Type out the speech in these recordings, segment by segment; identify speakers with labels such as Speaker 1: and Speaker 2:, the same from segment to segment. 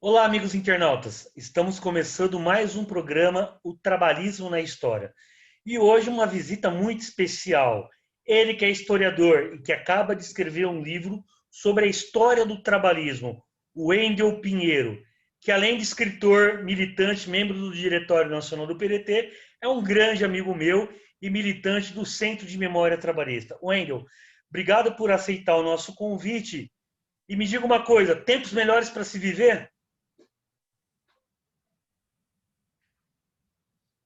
Speaker 1: Olá, amigos internautas. Estamos começando mais um programa, O Trabalhismo na História. E hoje uma visita muito especial. Ele que é historiador e que acaba de escrever um livro sobre a história do trabalhismo, o Wendel Pinheiro, que além de escritor, militante, membro do Diretório Nacional do PDT, é um grande amigo meu e militante do Centro de Memória Trabalhista. Wendel, obrigado por aceitar o nosso convite. E me diga uma coisa, tempos melhores para se viver?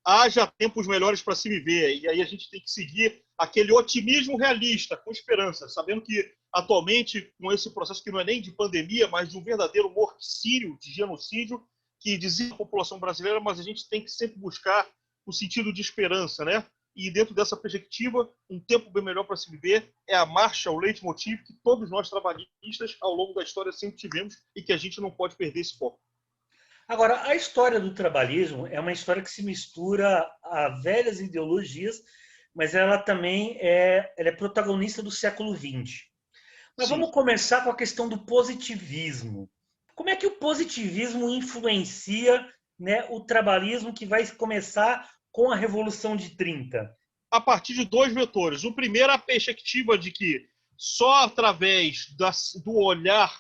Speaker 2: Haja tempos melhores para se viver. E aí a gente tem que seguir aquele otimismo realista, com esperança, sabendo que atualmente, com esse processo que não é nem de pandemia, mas de um verdadeiro morticínio, de genocídio, que dizima a população brasileira, mas a gente tem que sempre buscar o sentido de esperança, né? E dentro dessa perspectiva, um tempo bem melhor para se viver é a marcha, o leitmotiv que todos nós trabalhistas ao longo da história sempre tivemos e que a gente não pode perder esse foco.
Speaker 1: Agora, a história do trabalhismo é uma história que se mistura a velhas ideologias, mas ela também ela é protagonista do século XX. Mas
Speaker 2: Sim.
Speaker 1: vamos começar com a questão do positivismo. Como é que o positivismo influencia, né, o trabalhismo que vai começar com a Revolução de 30?
Speaker 2: A partir de dois vetores. O primeiro é a perspectiva de que só através do olhar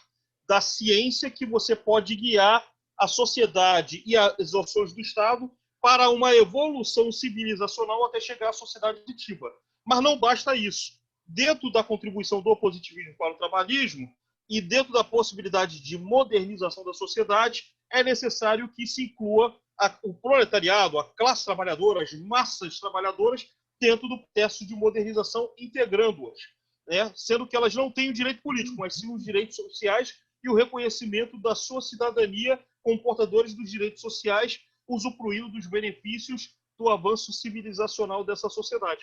Speaker 2: da ciência que você pode guiar a sociedade e as ações do Estado para uma evolução civilizacional até chegar à sociedade positiva. Mas não basta isso. Dentro da contribuição do positivismo para o trabalhismo e dentro da possibilidade de modernização da sociedade, é necessário que se inclua o proletariado, a classe trabalhadora, as massas trabalhadoras, dentro do processo de modernização, integrando-as, né? Sendo que elas não têm o direito político, mas sim os direitos sociais e o reconhecimento da sua cidadania como portadores dos direitos sociais, usufruindo dos benefícios do avanço civilizacional dessa sociedade.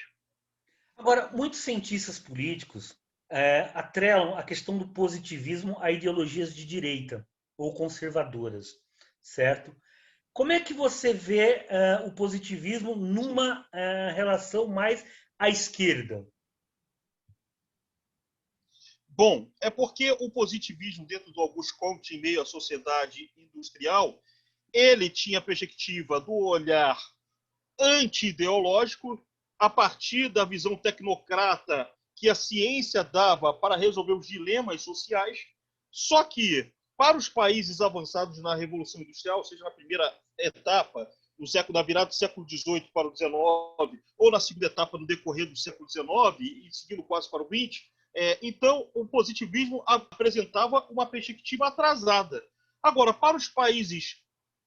Speaker 1: Agora, muitos cientistas políticos atrelam a questão do positivismo a ideologias de direita ou conservadoras, certo? Como é que você vê o positivismo numa relação mais à esquerda?
Speaker 2: Bom, é porque o positivismo dentro do Auguste Comte, em meio à sociedade industrial, ele tinha a perspectiva do olhar anti-ideológico, a partir da visão tecnocrata que a ciência dava para resolver os dilemas sociais. Só que, para os países avançados na Revolução Industrial, ou seja, na primeira etapa, no século da virada do século XVIII para o XIX, ou na segunda etapa no decorrer do século XIX, e seguindo quase para o XX, então o positivismo apresentava uma perspectiva atrasada. Agora, para os países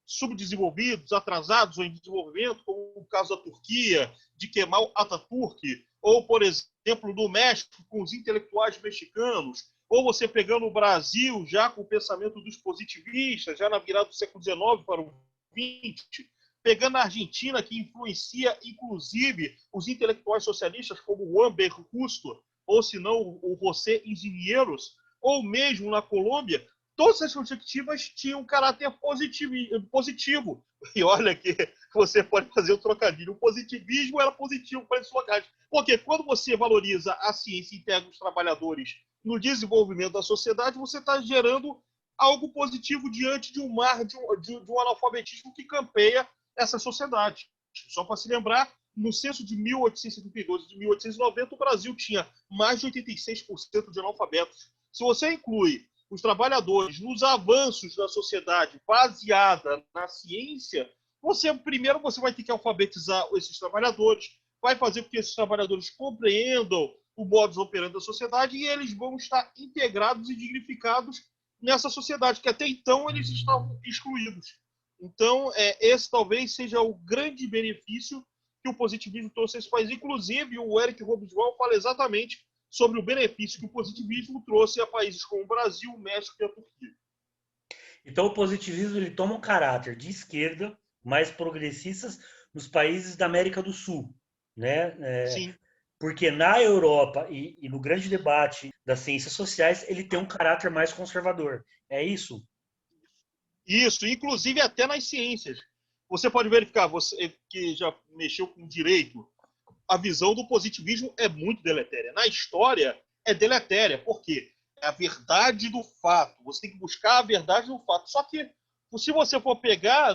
Speaker 2: subdesenvolvidos, atrasados ou em desenvolvimento, como o caso da Turquia, de Kemal Atatürk, ou, por exemplo, do México, com os intelectuais mexicanos, ou você pegando o Brasil, já com o pensamento dos positivistas, já na virada do século XIX para o XX, pegando a Argentina, que influencia, inclusive, os intelectuais socialistas, como Juan B. Justo, ou se não, o José Ingenieros, ou mesmo na Colômbia, todas as perspectivas tinham um caráter positivo. E olha que você pode fazer o trocadilho. O positivismo era positivo para esses locais. Porque quando você valoriza a ciência e integra os trabalhadores no desenvolvimento da sociedade, você está gerando algo positivo diante de um mar de um analfabetismo que campeia essa sociedade. Só para se lembrar, no censo de 1872 e de 1890, o Brasil tinha mais de 86% de analfabetos. Se você inclui os trabalhadores nos avanços da sociedade baseada na ciência, primeiro você vai ter que alfabetizar esses trabalhadores, vai fazer com que esses trabalhadores compreendam o modus operandi da sociedade e eles vão estar integrados e dignificados nessa sociedade, que até então eles estavam excluídos. Então, esse talvez seja o grande benefício que o positivismo trouxe a esse país. Inclusive, o Eric Hobsbawm fala exatamente sobre o benefício que o positivismo trouxe a países como o Brasil, o México e a Turquia.
Speaker 1: Então, o positivismo ele toma um caráter de esquerda, mais progressistas, nos países da América do Sul, né?
Speaker 2: Sim.
Speaker 1: Porque na Europa e no grande debate das ciências sociais, ele tem um caráter mais conservador. É isso?
Speaker 2: Isso, inclusive até nas ciências. Você pode verificar, você que já mexeu com direito, a visão do positivismo é muito deletéria. Na história, é deletéria, porque é a verdade do fato. Você tem que buscar a verdade do fato. Só que Se você for pegar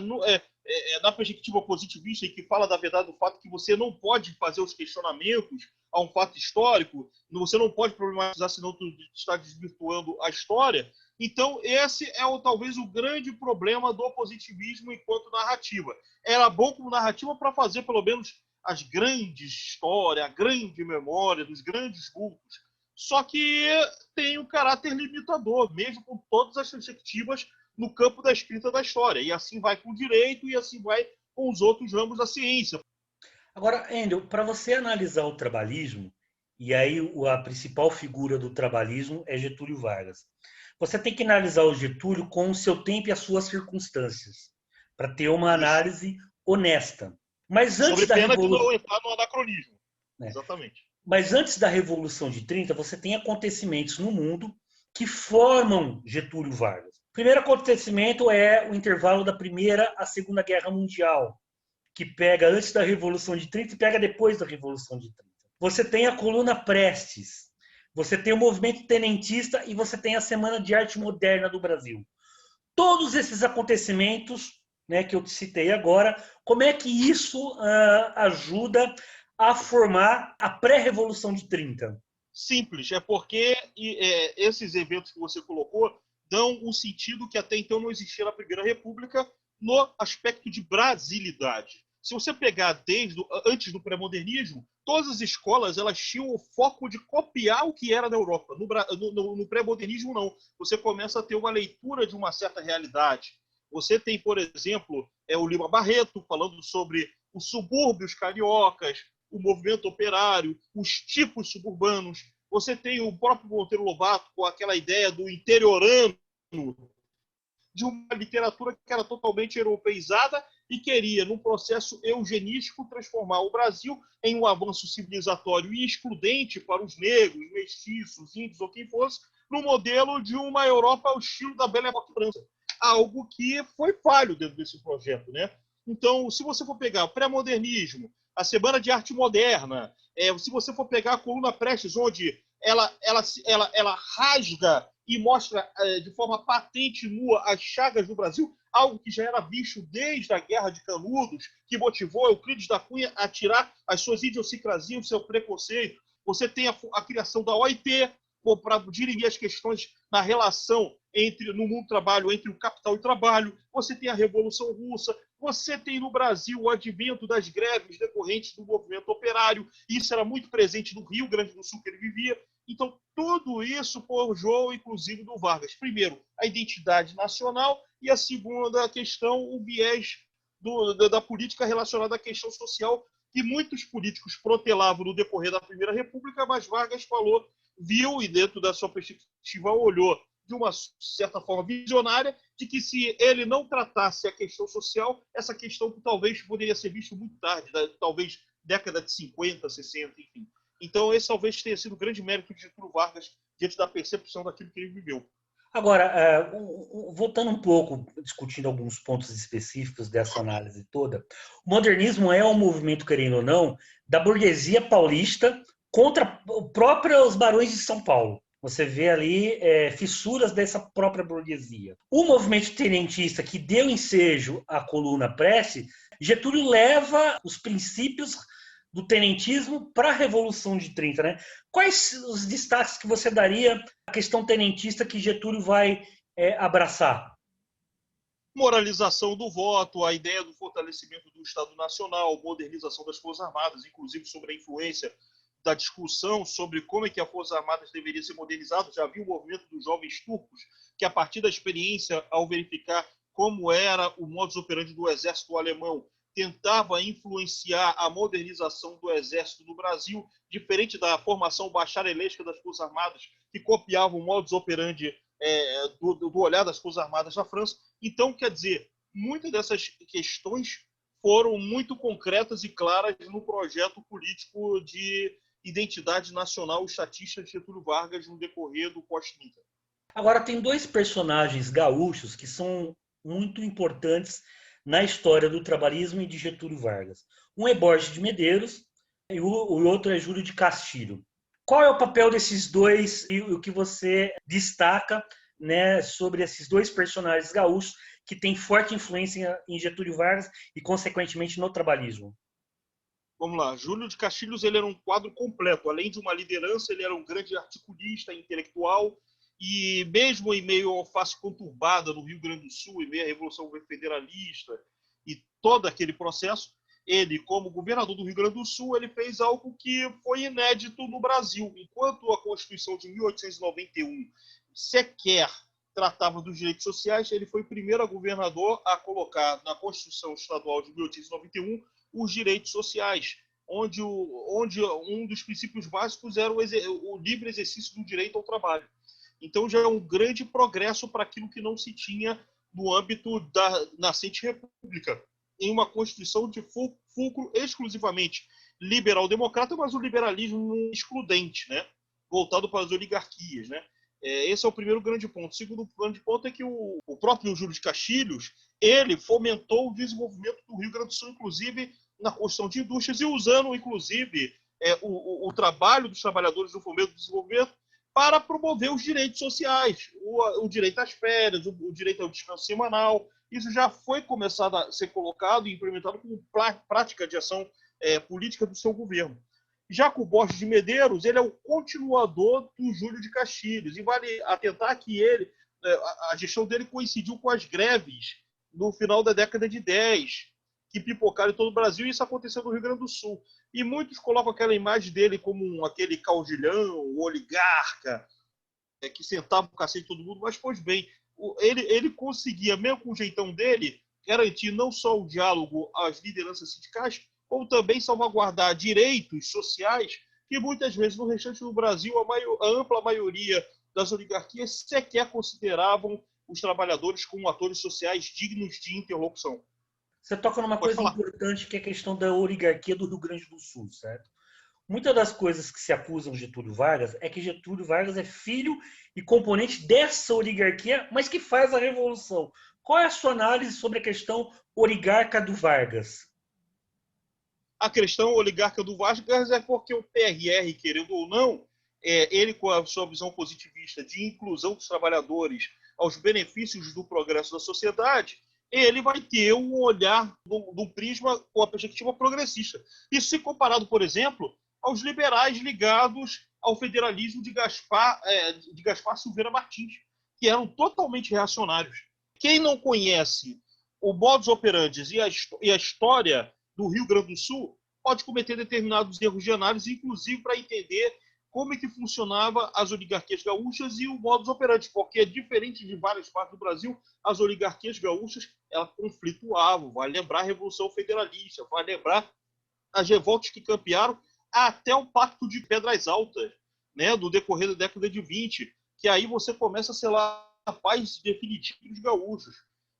Speaker 2: na perspectiva positivista e que fala da verdade do fato que você não pode fazer os questionamentos a um fato histórico, você não pode problematizar, senão tu está desvirtuando a história. Então, esse é talvez o grande problema do positivismo enquanto narrativa. Era bom como narrativa para fazer, pelo menos, as grandes histórias, a grande memória dos grandes cultos. Só que tem um caráter limitador, mesmo com todas as perspectivas no campo da escrita da história. E assim vai com o direito e assim vai com os outros ramos da ciência.
Speaker 1: Agora, Endel, para você analisar o trabalhismo, e aí a principal figura do trabalhismo é Getúlio Vargas, você tem que analisar o Getúlio com o seu tempo e as suas circunstâncias, para ter uma
Speaker 2: Isso.
Speaker 1: análise honesta. Mas antes
Speaker 2: Sobre
Speaker 1: da
Speaker 2: pena de
Speaker 1: Revolução,
Speaker 2: não entrar no anacronismo.
Speaker 1: né?
Speaker 2: Exatamente.
Speaker 1: Mas antes da Revolução de 30, você tem acontecimentos no mundo que formam Getúlio Vargas. O primeiro acontecimento é o intervalo da Primeira à Segunda Guerra Mundial, que pega antes da Revolução de 30 e pega depois da Revolução de 30. Você tem a Coluna Prestes, você tem o movimento tenentista e você tem a Semana de Arte Moderna do Brasil. Todos esses acontecimentos, né, que eu citei agora, como é que isso ajuda a formar a pré-revolução de 30?
Speaker 2: Simples, é porque esses eventos que você colocou dão um sentido que até então não existia na Primeira República no aspecto de brasilidade. Se você pegar antes do pré-modernismo, todas as escolas elas tinham o foco de copiar o que era na Europa. No pré-modernismo, não. Você começa a ter uma leitura de uma certa realidade. Você tem, por exemplo, o Lima Barreto falando sobre os subúrbios cariocas, o movimento operário, os tipos suburbanos. Você tem o próprio Monteiro Lobato com aquela ideia do interiorano, de uma literatura que era totalmente europeizada e queria, num processo eugenístico, transformar o Brasil em um avanço civilizatório e excludente para os negros, mestiços, índios ou quem fosse, no modelo de uma Europa ao estilo da Belle Époque França. Algo que foi falho dentro desse projeto, né? Então, se você for pegar o pré-modernismo, a Semana de Arte Moderna, se você for pegar a Coluna Prestes, onde ela rasga e mostra de forma patente e nua as chagas do Brasil, algo que já era visto desde a Guerra de Canudos, que motivou Euclides da Cunha a tirar as suas idiosincrasias, o seu preconceito. Você tem a criação da OIT, para dirimir as questões na relação no mundo do trabalho entre o capital e o trabalho. Você tem a Revolução Russa, você tem no Brasil o advento das greves decorrentes do movimento operário. Isso era muito presente no Rio Grande do Sul, que ele vivia. Então, tudo isso forjou, inclusive, do Vargas. Primeiro, a identidade nacional e a segunda questão, o viés da política relacionada à questão social, que muitos políticos protelavam no decorrer da Primeira República, mas Vargas viu e dentro da sua perspectiva olhou de uma certa forma visionária, de que se ele não tratasse a questão social, essa questão talvez poderia ser vista muito tarde, talvez década de 50, 60, enfim. Então esse talvez tenha sido o grande mérito de Getúlio Vargas diante da percepção daquilo que ele viveu.
Speaker 1: Agora, voltando um pouco, discutindo alguns pontos específicos dessa análise toda, o modernismo é um movimento, querendo ou não, da burguesia paulista contra os barões de São Paulo. Você vê ali fissuras dessa própria burguesia. O movimento tenentista que deu ensejo à Coluna Prestes, Getúlio leva os princípios do tenentismo para a Revolução de 30, né? Quais os destaques que você daria à questão tenentista que Getúlio vai abraçar?
Speaker 2: Moralização do voto, a ideia do fortalecimento do Estado Nacional, modernização das Forças Armadas, inclusive sobre a influência da discussão sobre como é que as Forças Armadas deveriam ser modernizadas. Já havia o movimento dos jovens turcos, que a partir da experiência, ao verificar como era o modus operandi do exército alemão, tentava influenciar a modernização do exército no Brasil, diferente da formação bacharelesca das Forças Armadas, que copiava o modus operandi do olhar das Forças Armadas da França. Então, quer dizer, muitas dessas questões foram muito concretas e claras no projeto político de identidade nacional estatista de Getúlio Vargas no decorrer do pós-30.
Speaker 1: Agora, tem dois personagens gaúchos que são muito importantes na história do trabalhismo e de Getúlio Vargas. Um é Borges de Medeiros e o outro é Júlio de Castilho. Qual é o papel desses dois e o que você destaca, né, sobre esses dois personagens gaúchos que tem forte influência em Getúlio Vargas e, consequentemente, no trabalhismo?
Speaker 2: Vamos lá, Júlio de Castilhos ele era um quadro completo. Além de uma liderança, ele era um grande articulista, intelectual, e mesmo em meio à face conturbada no Rio Grande do Sul, em meio à Revolução Federalista e todo aquele processo, ele, como governador do Rio Grande do Sul, ele fez algo que foi inédito no Brasil. Enquanto a Constituição de 1891 sequer tratava dos direitos sociais, ele foi o primeiro governador a colocar na Constituição Estadual de 1891 os direitos sociais, onde um dos princípios básicos era o livre exercício do direito ao trabalho. Então já é um grande progresso para aquilo que não se tinha no âmbito da nascente república, em uma Constituição de fulcro exclusivamente liberal-democrata, mas o liberalismo excludente, né? Voltado para as oligarquias. Né? Esse é o primeiro grande ponto. O segundo grande ponto é que o próprio Júlio de Castilhos ele fomentou o desenvolvimento do Rio Grande do Sul, inclusive na construção de indústrias, e usando, inclusive, o trabalho dos trabalhadores do fomento do desenvolvimento para promover os direitos sociais, o direito às férias, o direito ao descanso semanal. Isso já foi começado a ser colocado e implementado como prática de ação política do seu governo. Jaco Borges de Medeiros, ele é o continuador do Júlio de Castilhos, e vale atentar que a gestão dele coincidiu com as greves no final da década de 10, que pipocaram em todo o Brasil, e isso aconteceu no Rio Grande do Sul. E muitos colocam aquela imagem dele como aquele caudilhão, o oligarca, que sentava o cacete de todo mundo, mas, pois bem, ele conseguia, mesmo com o jeitão dele, garantir não só o diálogo às lideranças sindicais, como também salvaguardar direitos sociais que muitas vezes no restante do Brasil a ampla maioria das oligarquias sequer consideravam os trabalhadores como atores sociais dignos de interlocução.
Speaker 1: Você toca numa coisa importante, que é a questão da oligarquia do Rio Grande do Sul, certo? Muitas das coisas que se acusam Getúlio Vargas é que Getúlio Vargas é filho e componente dessa oligarquia, mas que faz a revolução. Qual é a sua análise sobre a questão oligarca do Vargas?
Speaker 2: A questão oligarca do Vargas é porque o PRR, querendo ou não, ele com a sua visão positivista de inclusão dos trabalhadores aos benefícios do progresso da sociedade, ele vai ter um olhar do prisma com a perspectiva progressista. Isso se comparado, por exemplo, aos liberais ligados ao federalismo de Gaspar Silveira Martins, que eram totalmente reacionários. Quem não conhece o modus operandi e a história do Rio Grande do Sul pode cometer determinados erros de análise, inclusive para entender como é que funcionava as oligarquias gaúchas e o modus operandi, porque diferente de várias partes do Brasil, as oligarquias gaúchas elas conflituavam. Vai lembrar a Revolução Federalista, vai lembrar as revoltas que campearam até o Pacto de Pedras Altas, né, do decorrer da década de 20, que aí você começa a selar a paz definitiva dos gaúchos.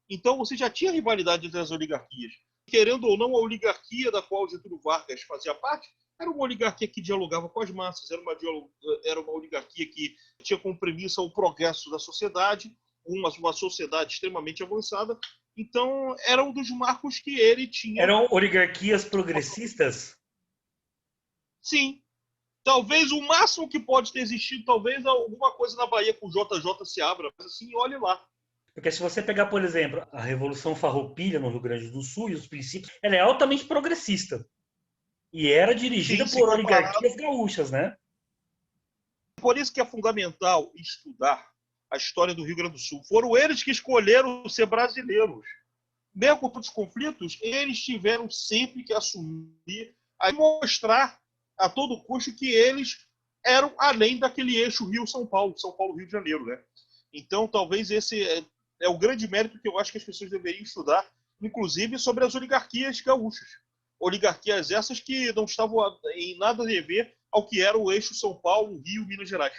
Speaker 2: Então você já tinha rivalidade entre as oligarquias. Querendo ou não, a oligarquia da qual Getúlio Vargas fazia parte era uma oligarquia que dialogava com as massas, era uma oligarquia que tinha como premissa o progresso da sociedade, uma sociedade extremamente avançada. Então, era um dos marcos que ele tinha.
Speaker 1: Eram oligarquias progressistas?
Speaker 2: Sim. Talvez o máximo que pode ter existido, talvez alguma coisa na Bahia com o JJ Seabra, mas assim, olhe lá.
Speaker 1: Porque se você pegar, por exemplo, a Revolução Farroupilha no Rio Grande do Sul e os princípios, ela é altamente progressista. E era dirigida por oligarquias gaúchas, né?
Speaker 2: Por isso que é fundamental estudar a história do Rio Grande do Sul. Foram eles que escolheram ser brasileiros. Mesmo com todos os conflitos, eles tiveram sempre que assumir e mostrar a todo custo que eles eram além daquele eixo Rio-São Paulo, São Paulo-Rio de Janeiro, né? Então, talvez esse é o grande mérito que eu acho que as pessoas deveriam estudar, inclusive sobre as oligarquias gaúchas. Oligarquias essas que não estavam em nada a dever ao que era o eixo São Paulo, Rio, Minas Gerais.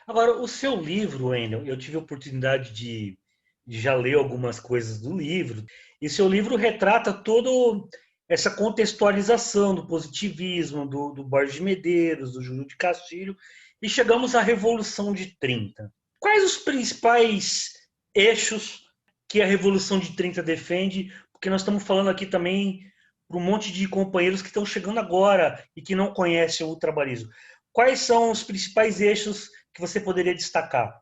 Speaker 1: Agora, o seu livro, Wendel, eu tive a oportunidade de já ler algumas coisas do livro, e seu livro retrata toda essa contextualização do positivismo, do Borges de Medeiros, do Júlio de Castilho, e chegamos à Revolução de 30. Quais os principais eixos que a Revolução de 30 defende? Porque nós estamos falando aqui também para um monte de companheiros que estão chegando agora e que não conhecem o trabalhismo. Quais são os principais eixos que você poderia destacar?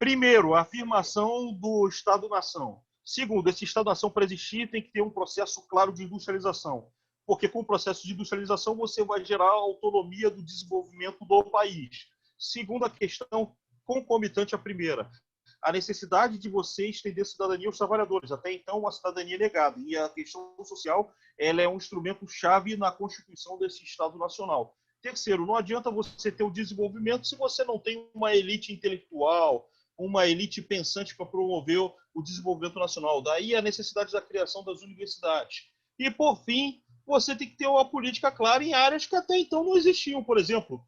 Speaker 2: Primeiro, a afirmação do Estado-nação. Segundo, esse Estado-nação para existir tem que ter um processo claro de industrialização, porque com o processo de industrialização você vai gerar a autonomia do desenvolvimento do país. Segunda questão, concomitante à primeira, a necessidade de você estender a cidadania aos trabalhadores. Até então, a cidadania é negada. E a questão social ela é um instrumento-chave na constituição desse Estado Nacional. Terceiro, não adianta você ter o desenvolvimento se você não tem uma elite intelectual, uma elite pensante para promover o desenvolvimento nacional. Daí a necessidade da criação das universidades. E, por fim, você tem que ter uma política clara em áreas que até então não existiam. Por exemplo,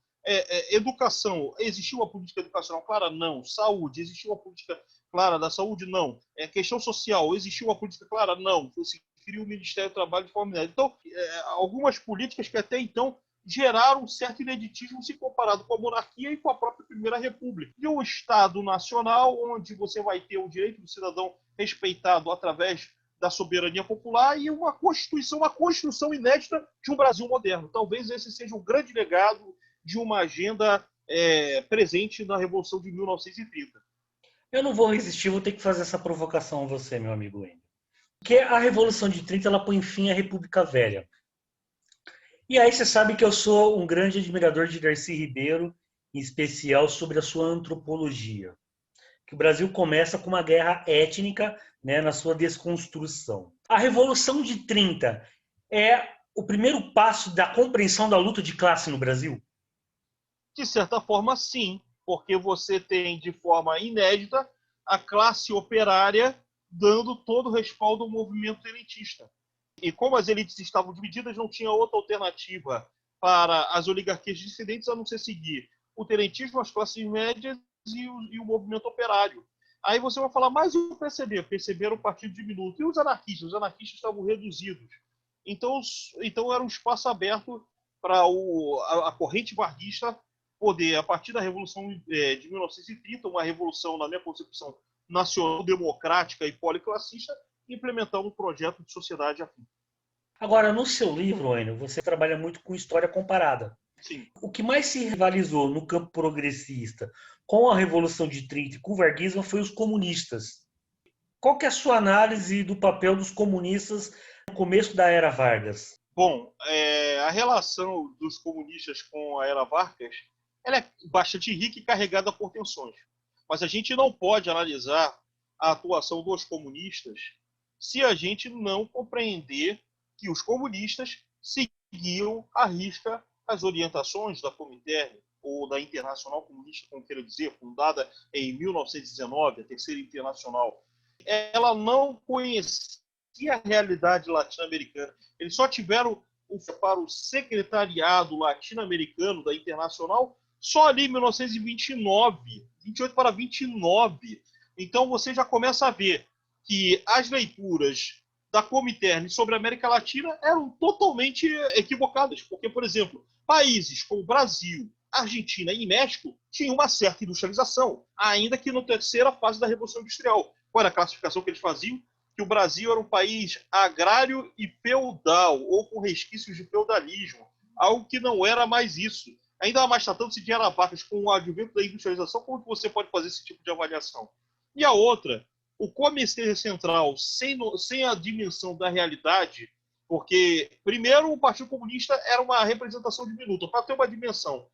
Speaker 2: educação. Existiu uma política educacional clara? Não. Saúde. Existiu uma política clara da saúde? Não. Questão social. Existiu uma política clara? Não. Se criou o Ministério do Trabalho de forma inédita. Então, algumas políticas que até então geraram um certo ineditismo se comparado com a monarquia e com a própria Primeira República. E um Estado nacional, onde você vai ter o direito do cidadão respeitado através da soberania popular e uma construção inédita de um Brasil moderno. Talvez esse seja um grande legado de uma agenda presente na Revolução de 1930.
Speaker 1: Eu não vou resistir, vou ter que fazer essa provocação a você, meu amigo Wendel. Porque a Revolução de 30 ela põe fim à República Velha. E aí você sabe que eu sou um grande admirador de Darcy Ribeiro, em especial sobre a sua antropologia. Que o Brasil começa com uma guerra étnica, né, na sua desconstrução. A Revolução de 30 é o primeiro passo da compreensão da luta de classe no Brasil?
Speaker 2: De certa forma, sim, porque você tem, de forma inédita, a classe operária dando todo o respaldo ao movimento elitista. E como as elites estavam divididas, não tinha outra alternativa para as oligarquias dissidentes a não ser seguir o tenentismo, as classes médias e o movimento operário. Aí você vai falar, mas o PCB? O PCB era um partido diminuto. E os anarquistas? Os anarquistas estavam reduzidos. Então era um espaço aberto para a corrente varguista poder, a partir da Revolução de 1930, uma revolução, na minha concepção, nacional, democrática e policlassista, implementar um projeto de sociedade afim.
Speaker 1: Agora, no seu livro, Enio, você trabalha muito com história comparada.
Speaker 2: Sim.
Speaker 1: O que mais se rivalizou no campo progressista com a Revolução de 30 e com o varguismo foi os comunistas. Qual que é a sua análise do papel dos comunistas no começo da Era Vargas?
Speaker 2: Bom, a relação dos comunistas com a Era Vargas ela é bastante rica e carregada por tensões. Mas a gente não pode analisar a atuação dos comunistas se a gente não compreender que os comunistas seguiam à risca as orientações da Comintern, ou da Internacional Comunista, como queira dizer, fundada em 1919, a Terceira Internacional. Ela não conhecia a realidade latino-americana. Eles só tiveram para o secretariado latino-americano da Internacional só ali em 1929, 28 para 29. Então você já começa a ver que as leituras da Comintern sobre a América Latina eram totalmente equivocadas. Porque, por exemplo, países como Brasil, Argentina e México tinham uma certa industrialização, ainda que na terceira fase da Revolução Industrial. Qual era a classificação que eles faziam? Que o Brasil era um país agrário e feudal, ou com resquícios de feudalismo, algo que não era mais isso. Ainda mais tratando-se de Era Vargas com o advento da industrialização, como que você pode fazer esse tipo de avaliação? E a outra, o Comitê Central, sem a dimensão da realidade, porque, primeiro, o Partido Comunista era uma representação diminuta. Para ter uma dimensão,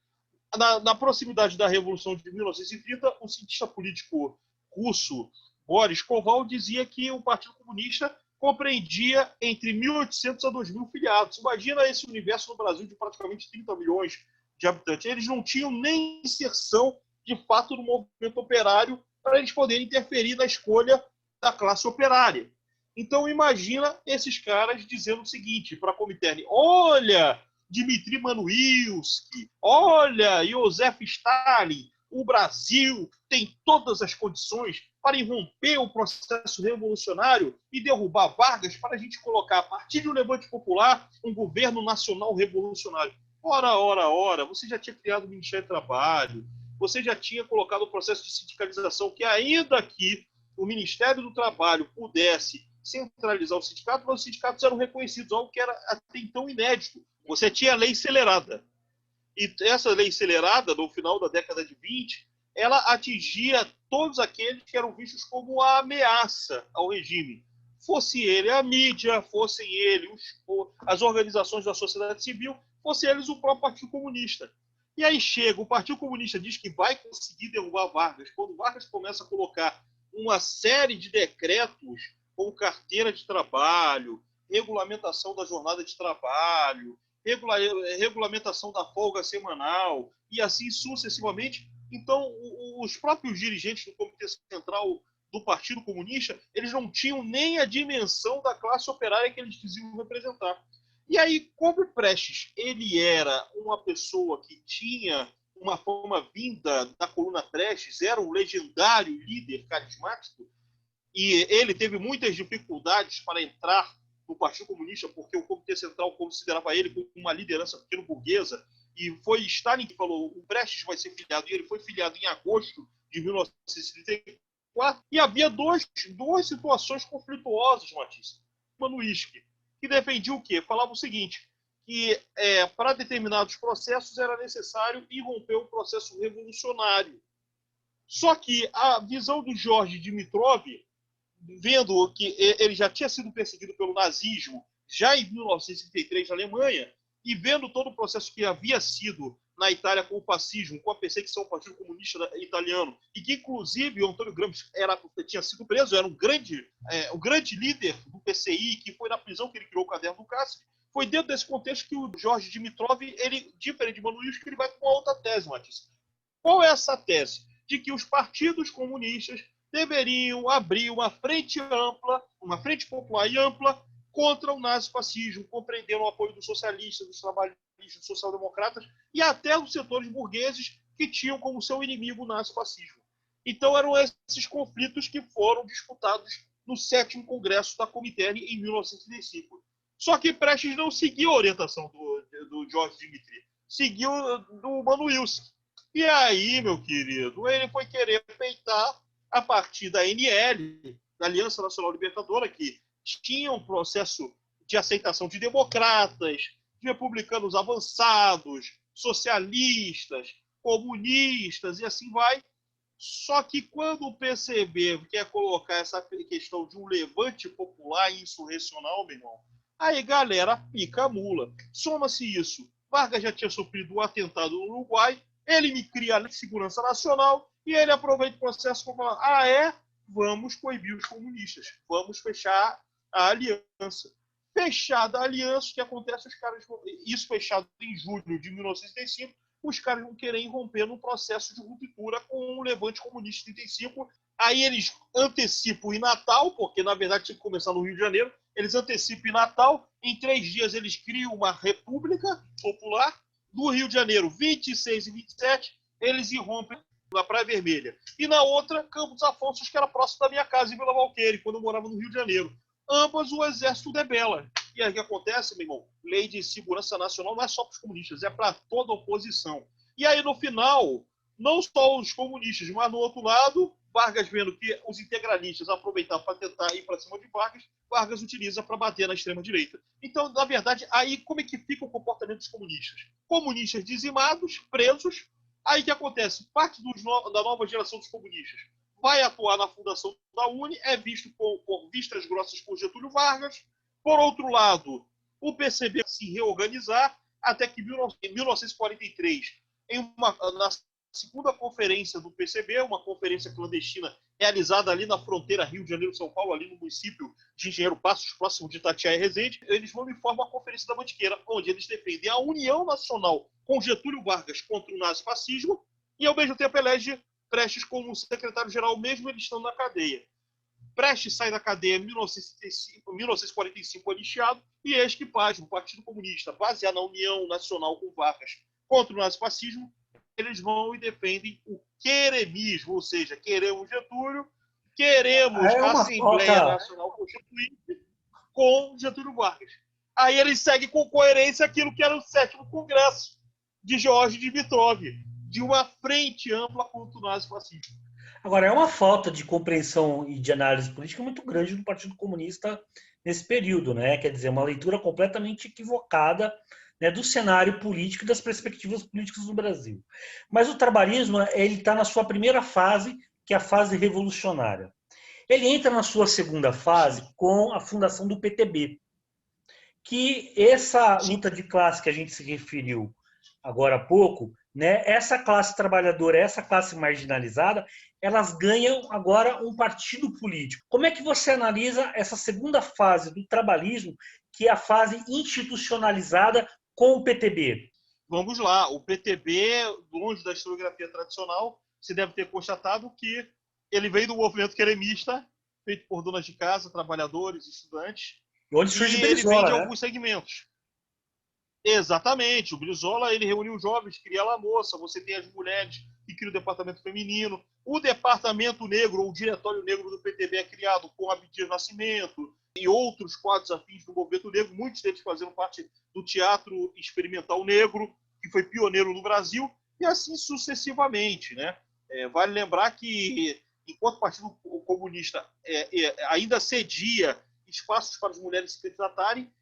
Speaker 2: na proximidade da Revolução de 1930, o cientista político russo Boris Koval dizia que o Partido Comunista compreendia entre 1.800 a 2.000 filiados. Imagina esse universo no Brasil de praticamente 30 milhões de habitantes. Eles não tinham nem inserção, de fato, no movimento operário para eles poderem interferir na escolha da classe operária. Então, imagina esses caras dizendo o seguinte para a Comintern: olha, Dmitry Manuilsky, olha, Joseph Stalin, o Brasil tem todas as condições para irromper o processo revolucionário e derrubar Vargas para a gente colocar, a partir de um levante popular, um governo nacional revolucionário. Ora, você já tinha criado o Ministério do Trabalho, você já tinha colocado o processo de sindicalização, que ainda que o Ministério do Trabalho pudesse centralizar o sindicato, mas os sindicatos eram reconhecidos, algo que era até então inédito. Você tinha a lei acelerada. E essa lei acelerada, no final da década de 20, ela atingia todos aqueles que eram vistos como a ameaça ao regime. Fosse ele a mídia, fossem ele as organizações da sociedade civil, fosse eles o próprio Partido Comunista. E aí chega, o Partido Comunista diz que vai conseguir derrubar Vargas. Quando Vargas começa a colocar uma série de decretos, como carteira de trabalho, regulamentação da jornada de trabalho, regulamentação da folga semanal, e assim sucessivamente. Então, os próprios dirigentes do Comitê Central do Partido Comunista, eles não tinham nem a dimensão da classe operária que eles diziam representar. E aí, como o Prestes ele era uma pessoa que tinha uma fama vinda da coluna Prestes, era um legendário líder carismático, e ele teve muitas dificuldades para entrar no Partido Comunista, porque o Comitê Central considerava ele como uma liderança pequeno-burguesa, e foi Stalin que falou, o Prestes vai ser filiado, e ele foi filiado em agosto de 1934, e havia duas situações conflituosas, Matisse. Uma no uísque, que defendia o quê? Falava o seguinte, que para determinados processos era necessário irromper o processo revolucionário. Só que a visão do Jorge Dimitrov, vendo que ele já tinha sido perseguido pelo nazismo já em 1933 na Alemanha, e vendo todo o processo que havia sido na Itália com o fascismo, com a perseguição ao Partido Comunista Italiano, e que inclusive o Antônio Gramsci tinha sido preso, era um grande líder do PCI, que foi na prisão que ele criou o Caderno do Cárcere. Foi dentro desse contexto que o Jorge Dimitrov, ele, diferente de Manuílsky, ele vai com uma outra tese, Matisse. Qual é essa tese? De que os partidos comunistas deveriam abrir uma frente ampla, uma frente popular e ampla contra o nazifascismo, compreendendo o apoio dos socialistas, dos trabalhistas, dos social-democratas e até dos setores burgueses que tinham como seu inimigo o nazifascismo. Então eram esses conflitos que foram disputados no 7º Congresso da Comintern em 1935. Só que Prestes não seguiu a orientação do Jorge Dimitri, seguiu do Manuílsky. E aí, meu querido, ele foi querer peitar a partir da ANL, da Aliança Nacional Libertadora, que tinha um processo de aceitação de democratas, de republicanos avançados, socialistas, comunistas, e assim vai. Só que quando o PCB quer colocar essa questão de um levante popular e insurrecional, meu irmão, aí galera pica a mula. Soma-se isso. Vargas já tinha sofrido um atentado no Uruguai, ele me cria a Lei de Segurança Nacional e ele aproveita o processo para falar, vamos coibir os comunistas, vamos fechar a aliança. Fechada a aliança, o que acontece? Os caras, isso fechado em julho de 1935, os caras vão querer irromper num processo de ruptura com o levante comunista em 35. Aí eles antecipam em Natal, porque na verdade tinha que começar no Rio de Janeiro, eles antecipam em Natal, em 3 dias eles criam uma república popular, do Rio de Janeiro, 26 e 27, eles irrompem na Praia Vermelha. E na outra, Campos Afonso, que era próximo da minha casa, em Vila Valqueire, quando eu morava no Rio de Janeiro. Ambas o exército debela. E aí o que acontece, meu irmão? Lei de segurança nacional não é só para os comunistas, é para toda a oposição. E aí, no final, não só os comunistas, mas no outro lado, Vargas vendo que os integralistas aproveitavam para tentar ir para cima de Vargas, Vargas utiliza para bater na extrema-direita. Então, na verdade, aí como é que fica o comportamento dos comunistas? Comunistas dizimados, presos. Aí o que acontece? Parte da nova geração dos comunistas vai atuar na fundação da UNE, é visto por vistas grossas por Getúlio Vargas. Por outro lado, o PCB se reorganizar, até que em 1943, na segunda conferência do PCB, uma conferência clandestina realizada ali na fronteira Rio de Janeiro-São Paulo, ali no município de Engenheiro Passos, próximo de Itatiaia e Resende, eles vão e formam a Conferência da Mantiqueira, onde eles defendem a união nacional com Getúlio Vargas contra o nazifascismo e, ao mesmo tempo, elege Prestes como secretário-geral, mesmo eles estando na cadeia. Prestes sai da cadeia em 1945, anistiado, e eis que Paz, o Partido Comunista, baseado na união nacional com Vargas contra o nazifascismo, eles vão e defendem o queremismo, ou seja, queremos Getúlio, queremos a Assembleia Nacional Constituinte com Getúlio Vargas. Aí eles seguem com coerência aquilo que era o 7º Congresso de Jorge Dimitrov, de uma frente ampla contra o nazifascismo.
Speaker 1: Agora, é uma falta de compreensão e de análise política muito grande do Partido Comunista nesse período, né? Quer dizer, uma leitura completamente equivocada, né, do cenário político e das perspectivas políticas do Brasil. Mas o trabalhismo, ele está na sua primeira fase, que é a fase revolucionária. Ele entra na sua segunda fase com a fundação do PTB, que essa luta de classe que a gente se referiu agora há pouco, né, essa classe trabalhadora, essa classe marginalizada, elas ganham agora um partido político. Como é que você analisa essa segunda fase do trabalhismo, que é a fase institucionalizada com o PTB?
Speaker 2: Vamos lá, o PTB, longe da historiografia tradicional, se deve ter constatado que ele veio do movimento queremista, feito por donas de casa, trabalhadores, estudantes,
Speaker 1: Onde surge
Speaker 2: e ele vem de
Speaker 1: Brizola, né?
Speaker 2: alguns segmentos. Exatamente, o Brizola ele reuniu os jovens, cria a moça, você tem as mulheres que criam o departamento feminino, o departamento negro, ou o diretório negro do PTB é criado com Abdias Nascimento e outros quadros afins do movimento negro, muitos deles fazendo parte do teatro experimental negro, que foi pioneiro no Brasil, e assim sucessivamente, né? Vale lembrar que, enquanto o Partido Comunista ainda cedia espaços para as mulheres se candidatarem,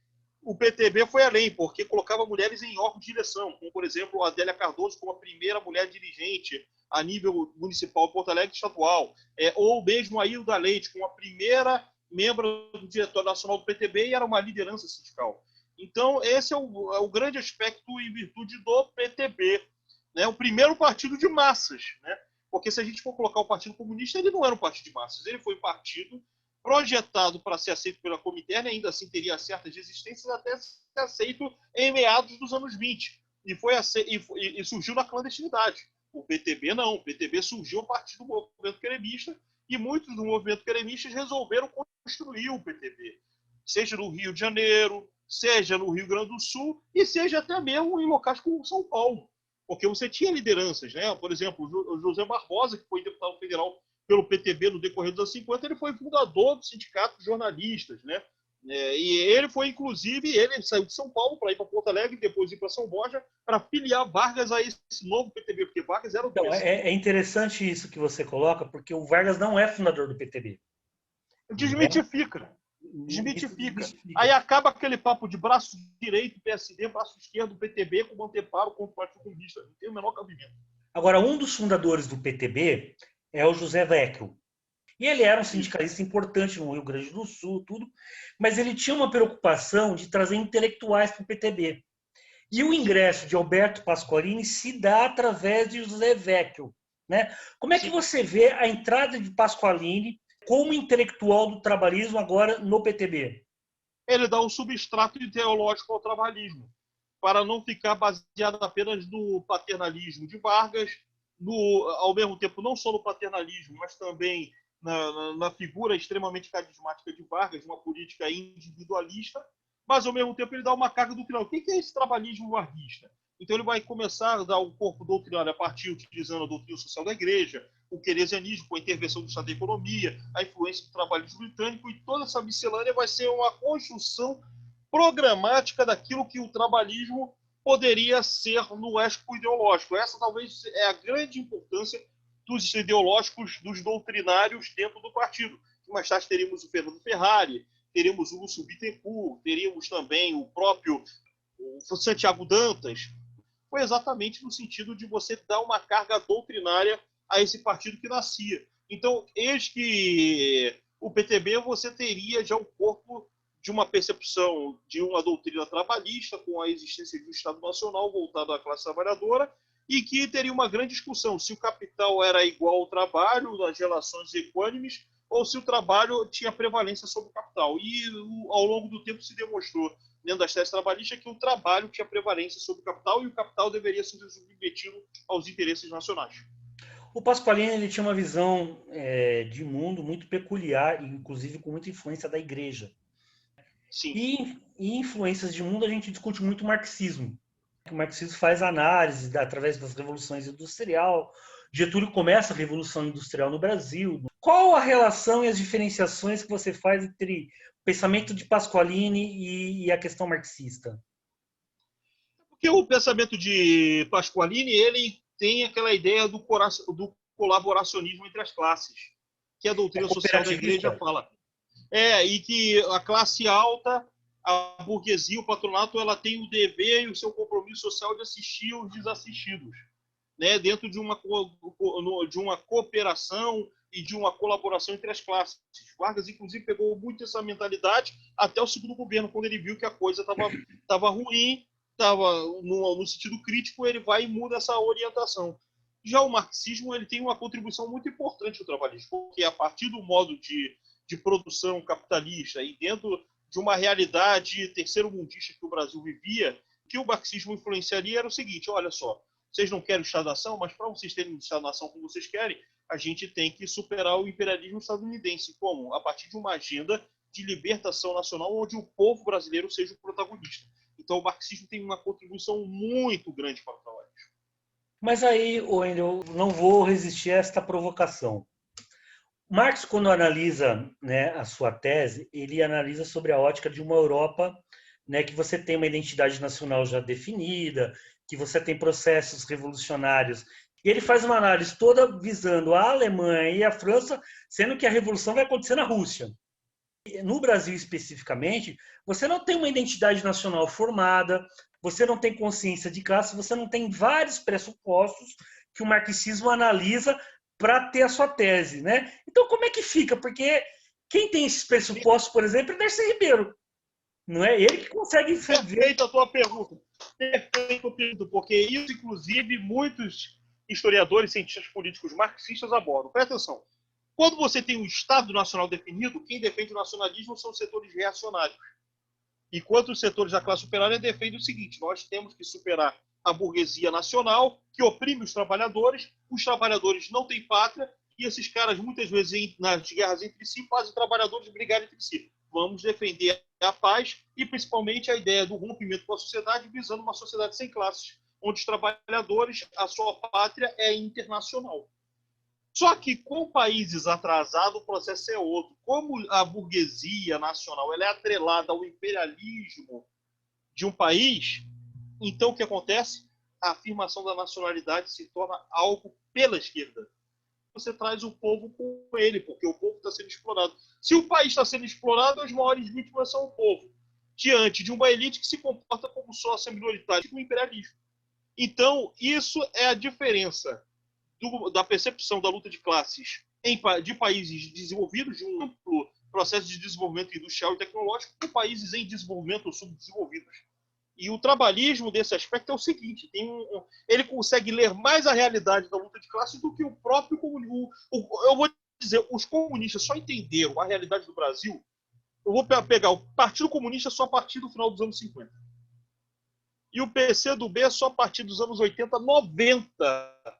Speaker 2: o PTB foi além, porque colocava mulheres em órgãos de direção, como, por exemplo, a Adélia Cardoso como a primeira mulher dirigente a nível municipal, Porto Alegre estadual, ou mesmo a Hilda Leite como a primeira membro do Diretório Nacional do PTB e era uma liderança sindical. Então, esse é o grande aspecto em virtude do PTB, né? O primeiro partido de massas, né? Porque se a gente for colocar o Partido Comunista, ele não era um partido de massas, ele foi um partido projetado para ser aceito pela Comintern, ainda assim teria certas resistências até ser aceito em meados dos anos 20. E surgiu na clandestinidade. O PTB não. O PTB surgiu a partir do movimento queremista e muitos do movimento queremistas resolveram construir o PTB. Seja no Rio de Janeiro, seja no Rio Grande do Sul e seja até mesmo em locais como São Paulo. Porque você tinha lideranças, né? Por exemplo, o José Barbosa, que foi deputado federal pelo PTB no decorrer dos anos 50, ele foi fundador do Sindicato de Jornalistas, né? E ele foi, inclusive, ele saiu de São Paulo para ir para Porto Alegre, depois ir para São Borja, para filiar Vargas a esse novo PTB, porque Vargas era o
Speaker 1: Então, é interessante isso que você coloca, porque o Vargas não é fundador do PTB. Né?
Speaker 2: Desmitifica.
Speaker 1: Isso
Speaker 2: Desmitifica. Aí
Speaker 1: desmistifica.
Speaker 2: acaba aquele papo de braço direito, PSD, braço esquerdo, PTB, com anteparo contra o Partido Comunista. Não tem o menor cabimento.
Speaker 1: Agora, um dos fundadores do PTB é o José Vecchio. E ele era um sindicalista importante no Rio Grande do Sul, tudo, mas ele tinha uma preocupação de trazer intelectuais para o PTB. E o ingresso de Alberto Pasqualini se dá através de José Vecchio. Né? Como é que você vê a entrada de Pasqualini como intelectual do trabalhismo agora no PTB?
Speaker 2: Ele dá um substrato ideológico ao trabalhismo, para não ficar baseado apenas no paternalismo de Vargas, ao mesmo tempo não só no paternalismo, mas também na figura extremamente carismática de Vargas, uma política individualista, mas ao mesmo tempo ele dá uma carga doutrinária. O que é esse trabalhismo varguista? Então ele vai começar a dar um corpo doutrinário a partir utilizando a doutrina social da igreja, o keynesianismo com a intervenção do Estado da economia, a influência do trabalhismo britânico, e toda essa miscelânea vai ser uma construção programática daquilo que o trabalhismo poderia ser no éscopo ideológico. Essa talvez é a grande importância dos ideológicos, dos doutrinários dentro do partido. Mais tarde teríamos o Fernando Ferrari, teríamos o Lúcio Bittencourt, teríamos também o próprio Santiago Dantas. Foi exatamente no sentido de você dar uma carga doutrinária a esse partido que nascia. Então, eis que o PTB você teria já um corpo de uma percepção de uma doutrina trabalhista com a existência de um Estado Nacional voltado à classe trabalhadora e que teria uma grande discussão se o capital era igual ao trabalho, nas relações equânimes, ou se o trabalho tinha prevalência sobre o capital. E ao longo do tempo se demonstrou, dentro das teses trabalhistas, que o trabalho tinha prevalência sobre o capital e o capital deveria ser submetido aos interesses nacionais.
Speaker 1: O Pasqualini ele tinha uma visão de mundo muito peculiar, inclusive com muita influência da igreja.
Speaker 2: Sim.
Speaker 1: E influências de mundo a gente discute muito o marxismo. O marxismo faz análise através das revoluções industrial. Getúlio começa a Revolução Industrial no Brasil. Qual a relação e as diferenciações que você faz entre o pensamento de Pasqualini e a questão marxista?
Speaker 2: Porque o pensamento de Pasqualini ele tem aquela ideia do colaboracionismo entre as classes, que a doutrina social da igreja fala. E que a classe alta, a burguesia, o patronato, ela tem o dever e o seu compromisso social de assistir os desassistidos, né? Dentro de uma cooperação, e de uma colaboração entre as classes. Vargas, inclusive, pegou muito essa mentalidade até o segundo governo, quando ele viu que a coisa estava ruim, estava no sentido crítico, ele vai e muda essa orientação. Já o marxismo ele tem uma contribuição muito importante no trabalhismo, porque a partir do modo de produção capitalista e dentro de uma realidade terceiro-mundista que o Brasil vivia, que o marxismo influenciaria era o seguinte: olha só, vocês não querem o Estado-nação, mas para vocês terem o Estado-nação como vocês querem, a gente tem que superar o imperialismo estadunidense. Como? A partir de uma agenda de libertação nacional onde o povo brasileiro seja o protagonista. Então o marxismo tem uma contribuição muito grande para o trabalho.
Speaker 1: Mas aí, Wendel, eu não vou resistir a esta provocação. Marx, quando analisa, né, a sua tese, ele analisa sobre a ótica de uma Europa, né, que você tem uma identidade nacional já definida, que você tem processos revolucionários. E ele faz uma análise toda visando a Alemanha e a França, sendo que a revolução vai acontecer na Rússia. No Brasil, especificamente, você não tem uma identidade nacional formada, você não tem consciência de classe, você não tem vários pressupostos que o marxismo analisa para ter a sua tese, né? Então, como é que fica? Porque quem tem esses pressupostos, por exemplo, é Darcy Ribeiro. Não é ele que consegue ver.
Speaker 2: Perfeita a tua pergunta. Perfeito, porque isso, inclusive, muitos historiadores, cientistas políticos marxistas abordam. Presta atenção. Quando você tem um Estado Nacional definido, quem defende o nacionalismo são os setores reacionários. Enquanto os setores da classe operária defendem o seguinte: nós temos que superar a burguesia nacional, que oprime os trabalhadores não têm pátria, e esses caras, muitas vezes, nas guerras entre si, fazem trabalhadores brigarem entre si. Vamos defender a paz e, principalmente, a ideia do rompimento com a sociedade, visando uma sociedade sem classes, onde os trabalhadores, a sua pátria é internacional. Só que com países atrasados o processo é outro. Como a burguesia nacional ela é atrelada ao imperialismo de um país, então o que acontece? A afirmação da nacionalidade se torna algo pela esquerda. Você traz o povo com ele, porque o povo está sendo explorado. Se o país está sendo explorado, as maiores vítimas são o povo, diante de uma elite que se comporta como sócia minoritária do imperialismo. Então, isso é a diferença da percepção da luta de classes de países desenvolvidos, de um amplo processo de desenvolvimento industrial e tecnológico, com países em desenvolvimento ou subdesenvolvidos. E o trabalhismo, desse aspecto, é o seguinte: ele consegue ler mais a realidade da luta de classes do que o próprio comunismo. Eu vou dizer, os comunistas só entenderam a realidade do Brasil. Eu vou pegar o Partido Comunista só a partir do final dos anos 50. E o PCdoB só a partir dos anos 80, 90,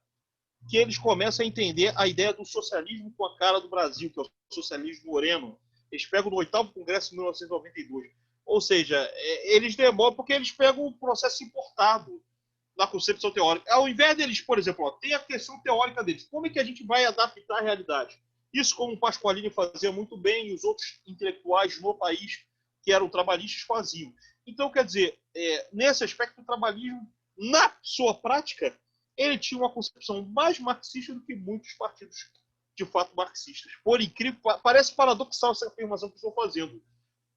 Speaker 2: que eles começam a entender a ideia do socialismo com a cara do Brasil, que é o socialismo moreno. Eles pegam no 8º Congresso de 1992. Ou seja, eles demoram porque eles pegam um processo importado na concepção teórica. Ao invés deles, por exemplo, tem a questão teórica deles. Como é que a gente vai adaptar a realidade? Isso, como o Pasqualini fazia muito bem, e os outros intelectuais no país, que eram trabalhistas, faziam. Então, quer dizer, nesse aspecto, o trabalhismo, na sua prática, ele tinha uma concepção mais marxista do que muitos partidos de fato marxistas. Por incrível, parece paradoxal essa afirmação que estou fazendo.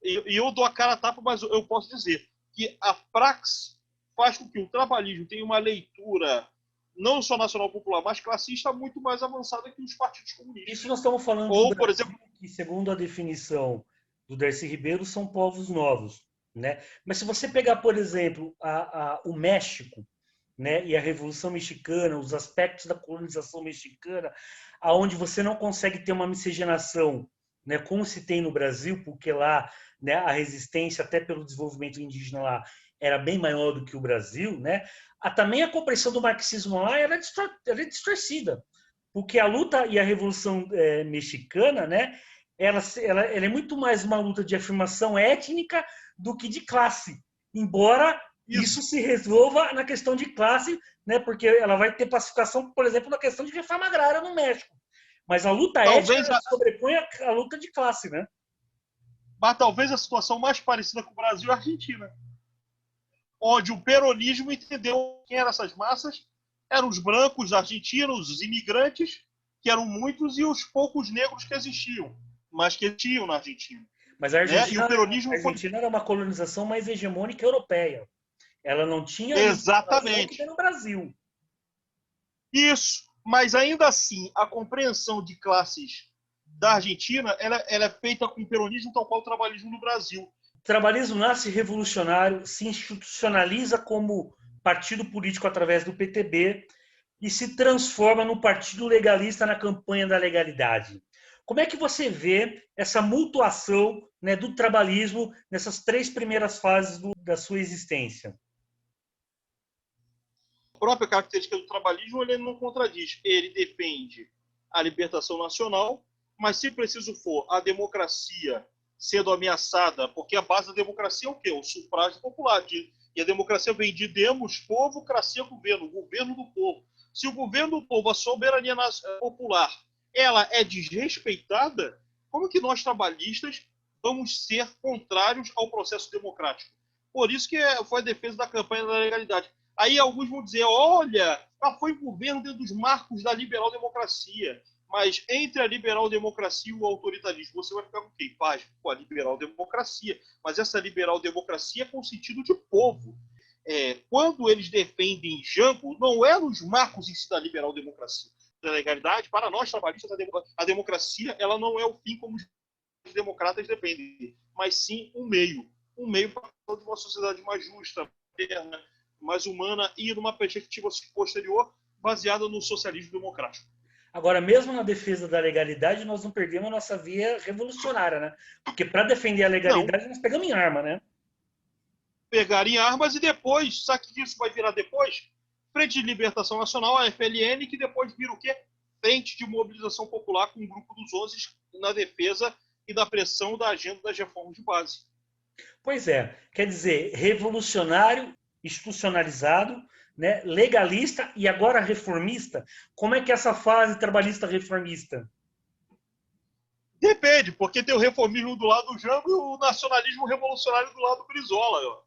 Speaker 2: E eu dou a cara a tapa, mas eu posso dizer que a praxis faz com que o trabalhismo tenha uma leitura não só nacional popular, mas classista muito mais avançada que os partidos comunistas.
Speaker 1: Isso nós estamos falando
Speaker 2: ou,
Speaker 1: do
Speaker 2: por
Speaker 1: Brasil,
Speaker 2: exemplo,
Speaker 1: que, segundo a definição do Darcy Ribeiro, são povos novos, né? Mas se você pegar, por exemplo, o México, né, e a Revolução Mexicana, os aspectos da colonização mexicana, aonde você não consegue ter uma miscigenação, né, como se tem no Brasil, porque lá, né, a resistência até pelo desenvolvimento indígena lá era bem maior do que o Brasil, né? Também a compreensão do marxismo lá era distorcida, porque a luta e a Revolução mexicana, né, ela é muito mais uma luta de afirmação étnica do que de classe, embora isso se resolva na questão de classe, né, porque ela vai ter pacificação, por exemplo, na questão de reforma agrária no México. Mas a luta étnica sobrepõe a luta de classe, né?
Speaker 2: Mas talvez a situação mais parecida com o Brasil é a Argentina, onde o peronismo entendeu quem eram essas massas, eram os brancos argentinos, os imigrantes, que eram muitos, e os poucos negros que existiam, mas que existiam na Argentina.
Speaker 1: Mas a Argentina,
Speaker 2: e o peronismo
Speaker 1: era uma colonização mais hegemônica europeia. Ela não tinha
Speaker 2: exatamente
Speaker 1: que tem no Brasil.
Speaker 2: Isso. Mas, ainda assim, a compreensão de classes da Argentina ela é feita com o peronismo, tal qual o trabalhismo no Brasil.
Speaker 1: O trabalhismo nasce revolucionário, se institucionaliza como partido político através do PTB e se transforma no partido legalista na campanha da legalidade. Como é que você vê essa mutuação, né, do trabalhismo nessas 3 primeiras fases da sua existência?
Speaker 2: A própria característica do trabalhismo ele não contradiz. Ele defende a libertação nacional, mas se preciso for a democracia sendo ameaçada, porque a base da democracia é o quê? O sufrágio popular. E a democracia vem de demos, povo, cracia, governo, governo do povo. Se o governo do povo, a soberania popular, ela é desrespeitada, como que nós trabalhistas vamos ser contrários ao processo democrático? Por isso que foi a defesa da campanha da legalidade. Aí alguns vão dizer, olha, foi governo dentro dos marcos da liberal-democracia. Mas entre a liberal-democracia e o autoritarismo, você vai ficar com quem? Paz, com a liberal-democracia. Mas essa liberal-democracia é com sentido de povo. Quando eles defendem Jango, não é nos marcos em si da liberal-democracia. Da legalidade, para nós trabalhistas, a democracia ela não é o fim como os democratas defendem, mas sim um meio. Um meio para uma sociedade mais justa, moderna, mais humana e numa perspectiva posterior baseada no socialismo democrático.
Speaker 1: Agora, mesmo na defesa da legalidade, nós não perdemos a nossa via revolucionária, né? Porque para defender a legalidade, nós pegamos em arma, né?
Speaker 2: Pegar em armas e depois, sabe o que isso vai virar depois? Frente de Libertação Nacional, a FLN, que depois vira o quê? Frente de Mobilização Popular com o Grupo dos 11 na defesa e da pressão da agenda das reformas de base.
Speaker 1: Pois é, quer dizer, revolucionário, institucionalizado, né, legalista e agora reformista. Como é que é essa fase trabalhista reformista?
Speaker 2: Depende, porque tem o reformismo do lado do Jango e o nacionalismo revolucionário do lado do Brizola. Ó.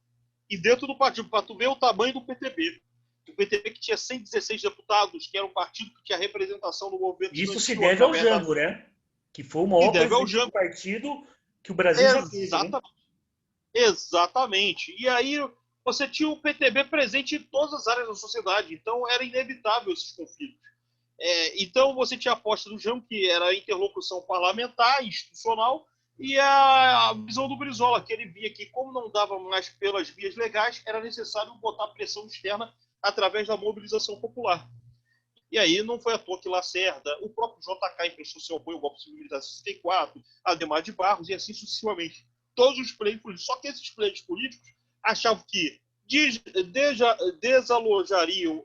Speaker 2: E dentro do partido, para tu ver o tamanho do PTB. O PTB que tinha 116 deputados, que era um partido que tinha representação no governo.
Speaker 1: Isso se deve ao Jango, né? Que foi o maior presidente do partido que o Brasil já teve. Né?
Speaker 2: Exatamente. E aí você tinha o PTB presente em todas as áreas da sociedade, então era inevitável esses conflitos. Então você tinha a aposta do Jango, que era a interlocução parlamentar, institucional, e a visão do Brizola, que ele via que, como não dava mais pelas vias legais, era necessário botar pressão externa através da mobilização popular. E aí não foi à toa que Lacerda, o próprio JK emprestou seu apoio ao golpe civil militar de 64, Ademar de Barros, e assim sucessivamente. Todos os pleitos políticos. Só que esses pleitos políticos achavam que desalojariam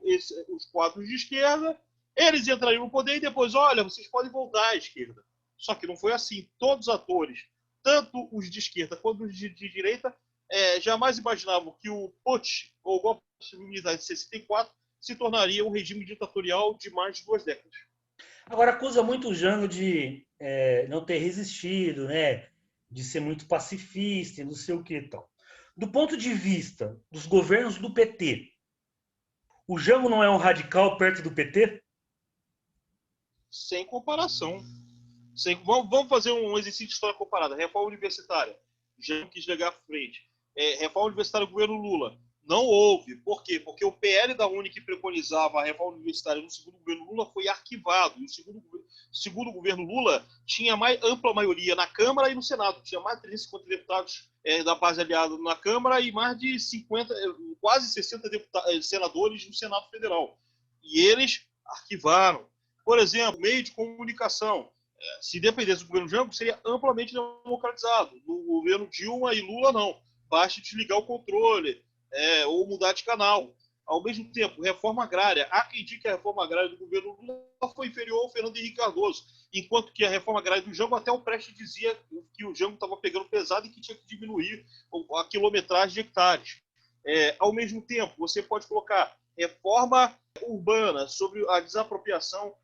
Speaker 2: os quadros de esquerda, eles entrariam no poder e depois, olha, vocês podem voltar à esquerda. Só que não foi assim. Todos os atores, tanto os de esquerda quanto os de direita, jamais imaginavam que o putsch, ou o golpe civil militar de 64, se tornaria um regime ditatorial de mais de 2 décadas.
Speaker 1: Agora, acusa muito o Jango de não ter resistido, né? De ser muito pacifista e não sei o que e tal. Do ponto de vista dos governos do PT, o Jango não é um radical perto do PT?
Speaker 2: Sem comparação. Vamos fazer um exercício de história comparada. Reforma universitária. Jango quis chegar à frente. Reforma universitária do governo Lula. Não houve. Por quê? Porque o PL da UNE que preconizava a reforma universitária no segundo governo Lula foi arquivado. E o segundo governo Lula tinha mais ampla maioria na Câmara e no Senado. Tinha mais de 350 deputados da base aliada na Câmara e mais de 50, quase 60 senadores no Senado Federal. E eles arquivaram. Por exemplo, meio de comunicação. Se dependesse do governo Jango, seria amplamente democratizado. No governo Dilma e Lula, não. Basta desligar o controle. Ou mudar de canal. Ao mesmo tempo, reforma agrária. Há quem diga que a reforma agrária do governo Lula foi inferior ao Fernando Henrique Cardoso, enquanto que a reforma agrária do Jango, até o Prestes dizia que o Jango estava pegando pesado e que tinha que diminuir a quilometragem de hectares. Ao mesmo tempo, você pode colocar reforma urbana sobre a desapropriação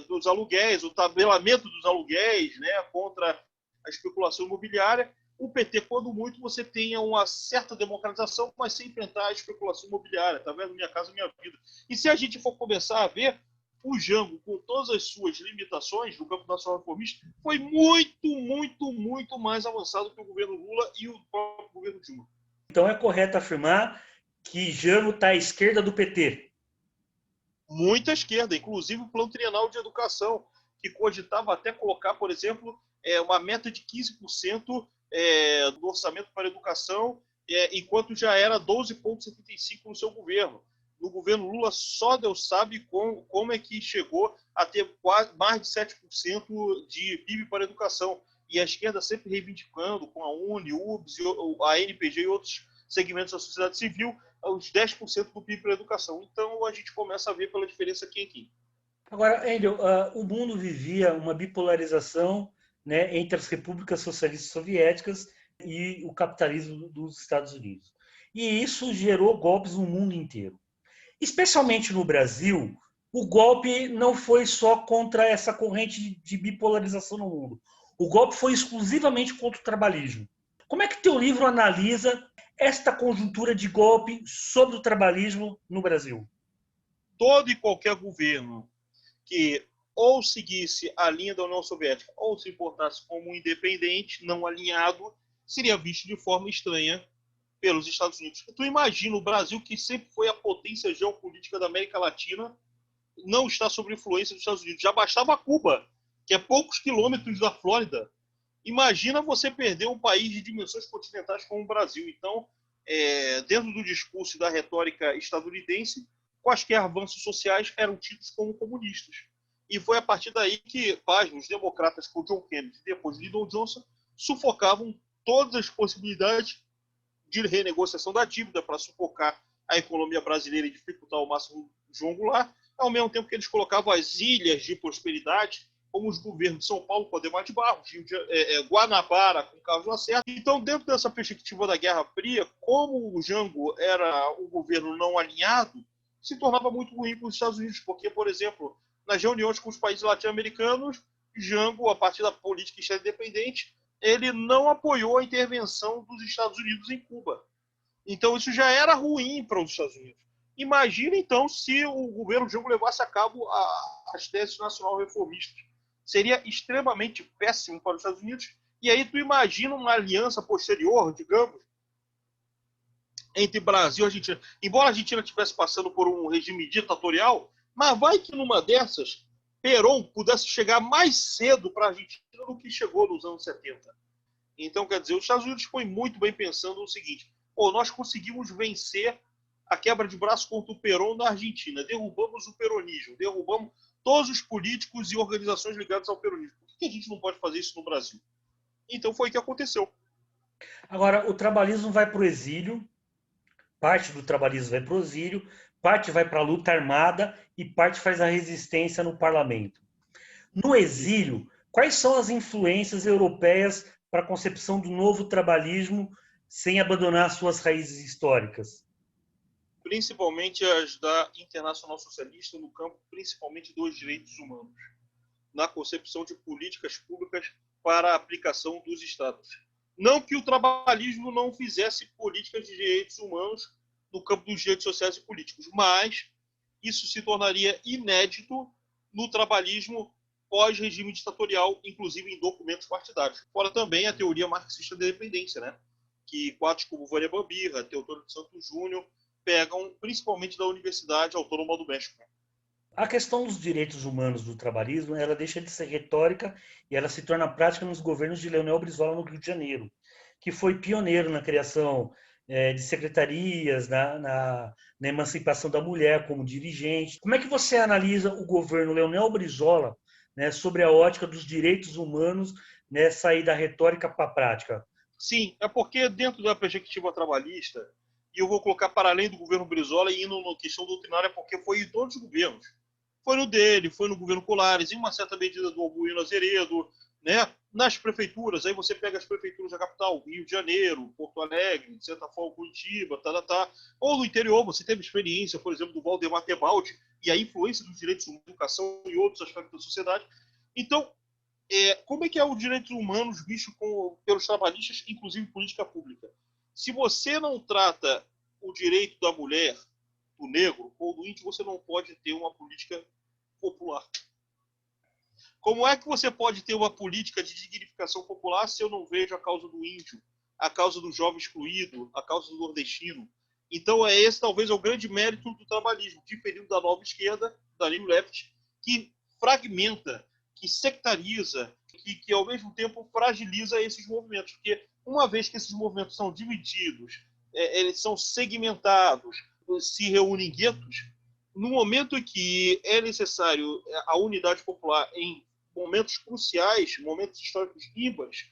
Speaker 2: dos aluguéis, o tabelamento dos aluguéis, né, contra a especulação imobiliária. O PT, quando muito, você tenha uma certa democratização, mas sem enfrentar a especulação imobiliária, tá vendo? Minha Casa Minha Vida. E se a gente for começar a ver, o Jango, com todas as suas limitações no campo nacional reformista, foi muito, muito, muito mais avançado que o governo Lula e o próprio governo Dilma.
Speaker 1: Então é correto afirmar que Jango está à esquerda do PT?
Speaker 2: Muita esquerda, inclusive o Plano Trienal de Educação, que cogitava até colocar, por exemplo, uma meta de 15% do orçamento para a educação, enquanto já era 12,75% no seu governo. No governo Lula, só Deus sabe como é que chegou a ter mais de 7% de PIB para a educação. E a esquerda sempre reivindicando, com a UNE, UBS, a NPG e outros segmentos da sociedade civil, os 10% do PIB para a educação. Então, a gente começa a ver pela diferença aqui em aqui.
Speaker 1: Agora, Endel, o mundo vivia uma bipolarização, né, entre as repúblicas socialistas soviéticas e o capitalismo dos Estados Unidos. E isso gerou golpes no mundo inteiro. Especialmente no Brasil, o golpe não foi só contra essa corrente de bipolarização no mundo. O golpe foi exclusivamente contra o trabalhismo. Como é que teu livro analisa esta conjuntura de golpe sobre o trabalhismo no Brasil?
Speaker 2: Todo e qualquer governo que ou seguisse a linha da União Soviética ou se importasse como um independente, não alinhado, seria visto de forma estranha pelos Estados Unidos. Tu imagina o Brasil, que sempre foi a potência geopolítica da América Latina, não está sob influência dos Estados Unidos. Já bastava Cuba, que é poucos quilômetros da Flórida. Imagina você perder um país de dimensões continentais como o Brasil. Então, dentro do discurso e da retórica estadunidense, quaisquer avanços sociais eram tidos como comunistas. E foi a partir daí que os democratas, com John Kennedy e depois Lyndon Johnson, sufocavam todas as possibilidades de renegociação da dívida para sufocar a economia brasileira e dificultar ao máximo João Goulart, ao mesmo tempo que eles colocavam as ilhas de prosperidade, como os governos de São Paulo com Ademar de Barros, Guanabara com Carlos Lacerda. Então, dentro dessa perspectiva da Guerra Fria, como o Jango era um governo não alinhado, se tornava muito ruim para os Estados Unidos, porque, por exemplo, nas reuniões com os países latino-americanos, Jango, a partir da política externa independente, ele não apoiou a intervenção dos Estados Unidos em Cuba. Então, isso já era ruim para os Estados Unidos. Imagina, então, se o governo Jango levasse a cabo as teses nacional-reformistas. Seria extremamente péssimo para os Estados Unidos. E aí tu imagina uma aliança posterior, digamos, entre Brasil e Argentina. Embora a Argentina estivesse passando por um regime ditatorial, mas vai que numa dessas, Perón pudesse chegar mais cedo para a Argentina do que chegou nos anos 70. Então, quer dizer, os Estados Unidos foi muito bem pensando no seguinte: nós conseguimos vencer a quebra de braço contra o Perón na Argentina, derrubamos o peronismo, derrubamos todos os políticos e organizações ligadas ao peronismo. Por que a gente não pode fazer isso no Brasil? Então foi o que aconteceu.
Speaker 1: Agora, o trabalhismo vai para o exílio, parte do trabalhismo vai para o exílio, parte vai para a luta armada e parte faz a resistência no parlamento. No exílio, quais são as influências europeias para a concepção do novo trabalhismo sem abandonar suas raízes históricas?
Speaker 2: Principalmente as da Internacional Socialista, no campo principalmente dos direitos humanos, na concepção de políticas públicas para a aplicação dos Estados. Não que o trabalhismo não fizesse políticas de direitos humanos no campo dos direitos sociais e políticos, mas isso se tornaria inédito no trabalhismo pós-regime ditatorial, inclusive em documentos partidários. Fora também a teoria marxista da dependência, né? Que quadros como Vânia Bambirra, Teodoro de Santos Júnior, pegam principalmente da Universidade Autônoma do México.
Speaker 1: A questão dos direitos humanos do trabalhismo, ela deixa de ser retórica e ela se torna prática nos governos de Leonel Brizola no Rio de Janeiro, que foi pioneiro na criação de secretarias, na emancipação da mulher como dirigente. Como é que você analisa o governo Leonel Brizola, né, sobre a ótica dos direitos humanos, né, sair da retórica para a prática?
Speaker 2: Sim, é porque dentro da perspectiva trabalhista, e eu vou colocar para além do governo Brizola e indo na questão doutrinária, porque foi em todos os governos. Foi no dele, foi no governo Colares, em uma certa medida do Albuino Azeredo, né? Nas prefeituras, aí você pega as prefeituras da capital, Rio de Janeiro, Porto Alegre, de certa forma Curitiba, ou no interior, você teve experiência, por exemplo, do Valdemar Tebaldi, e a influência dos direitos humanos, educação e outros aspectos da sociedade. Então, como é que é os direitos humanos vistos pelos trabalhistas, inclusive política pública? Se você não trata o direito da mulher, do negro ou do índio, você não pode ter uma política popular. Como é que você pode ter uma política de dignificação popular se eu não vejo a causa do índio, a causa do jovem excluído, a causa do nordestino? Então, esse talvez é o grande mérito do trabalhismo, diferindo da nova esquerda, da New Left, que fragmenta, que sectariza, que ao mesmo tempo fragiliza esses movimentos. Porque uma vez que esses movimentos são divididos, eles são segmentados, se reúnem em guetos, no momento em que é necessário a unidade popular em momentos cruciais, momentos históricos ímpares,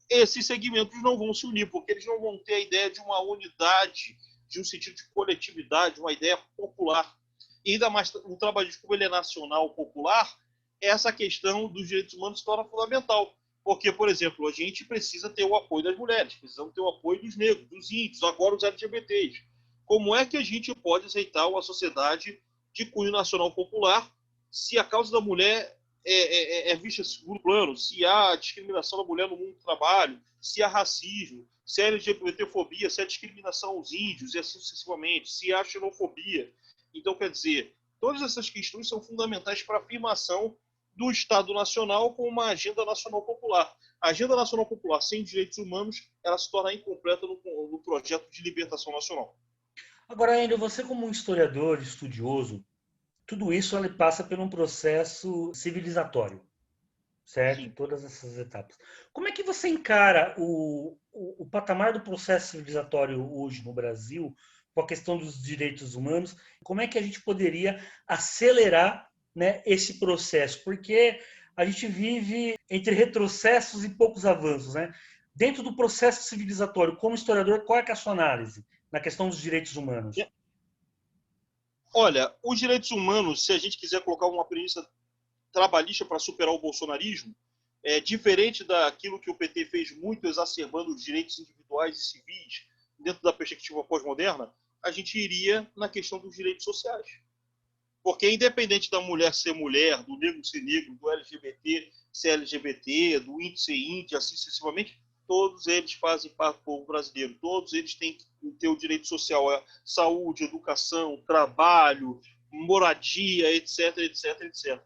Speaker 2: esses segmentos não vão se unir, porque eles não vão ter a ideia de uma unidade, de um sentido de coletividade, uma ideia popular. E ainda mais, o trabalhismo, como ele é nacional, popular, essa questão dos direitos humanos se torna fundamental. Porque, por exemplo, a gente precisa ter o apoio das mulheres, precisamos ter o apoio dos negros, dos índios, agora os LGBTs. Como é que a gente pode aceitar uma sociedade de cunho nacional popular se a causa da mulher é vista em segundo plano, se há discriminação da mulher no mundo do trabalho, se há racismo, se há LGBTfobia, se há discriminação aos índios e assim sucessivamente, se há xenofobia. Então, quer dizer, todas essas questões são fundamentais para a afirmação do Estado Nacional com uma agenda nacional popular. A agenda nacional popular sem direitos humanos, ela se torna incompleta no projeto de libertação nacional.
Speaker 1: Agora, ainda você como um historiador, estudioso, tudo isso ele passa por um processo civilizatório, certo?
Speaker 2: Sim.
Speaker 1: Todas essas etapas. Como é que você encara o patamar do processo civilizatório hoje no Brasil, com a questão dos direitos humanos? Como é que a gente poderia acelerar, né, esse processo? Porque a gente vive entre retrocessos e poucos avanços, né? Dentro do processo civilizatório, como historiador, qual é a sua análise na questão dos direitos humanos?
Speaker 2: Olha, os direitos humanos, se a gente quiser colocar uma premissa trabalhista para superar o bolsonarismo, diferente daquilo que o PT fez muito, exacerbando os direitos individuais e civis dentro da perspectiva pós-moderna, a gente iria na questão dos direitos sociais. Porque independente da mulher ser mulher, do negro ser negro, do LGBT ser LGBT, do índio ser índio, assim sucessivamente, todos eles fazem parte do povo brasileiro. Todos eles têm que ter o direito social, saúde, educação, trabalho, moradia, etc, etc, etc.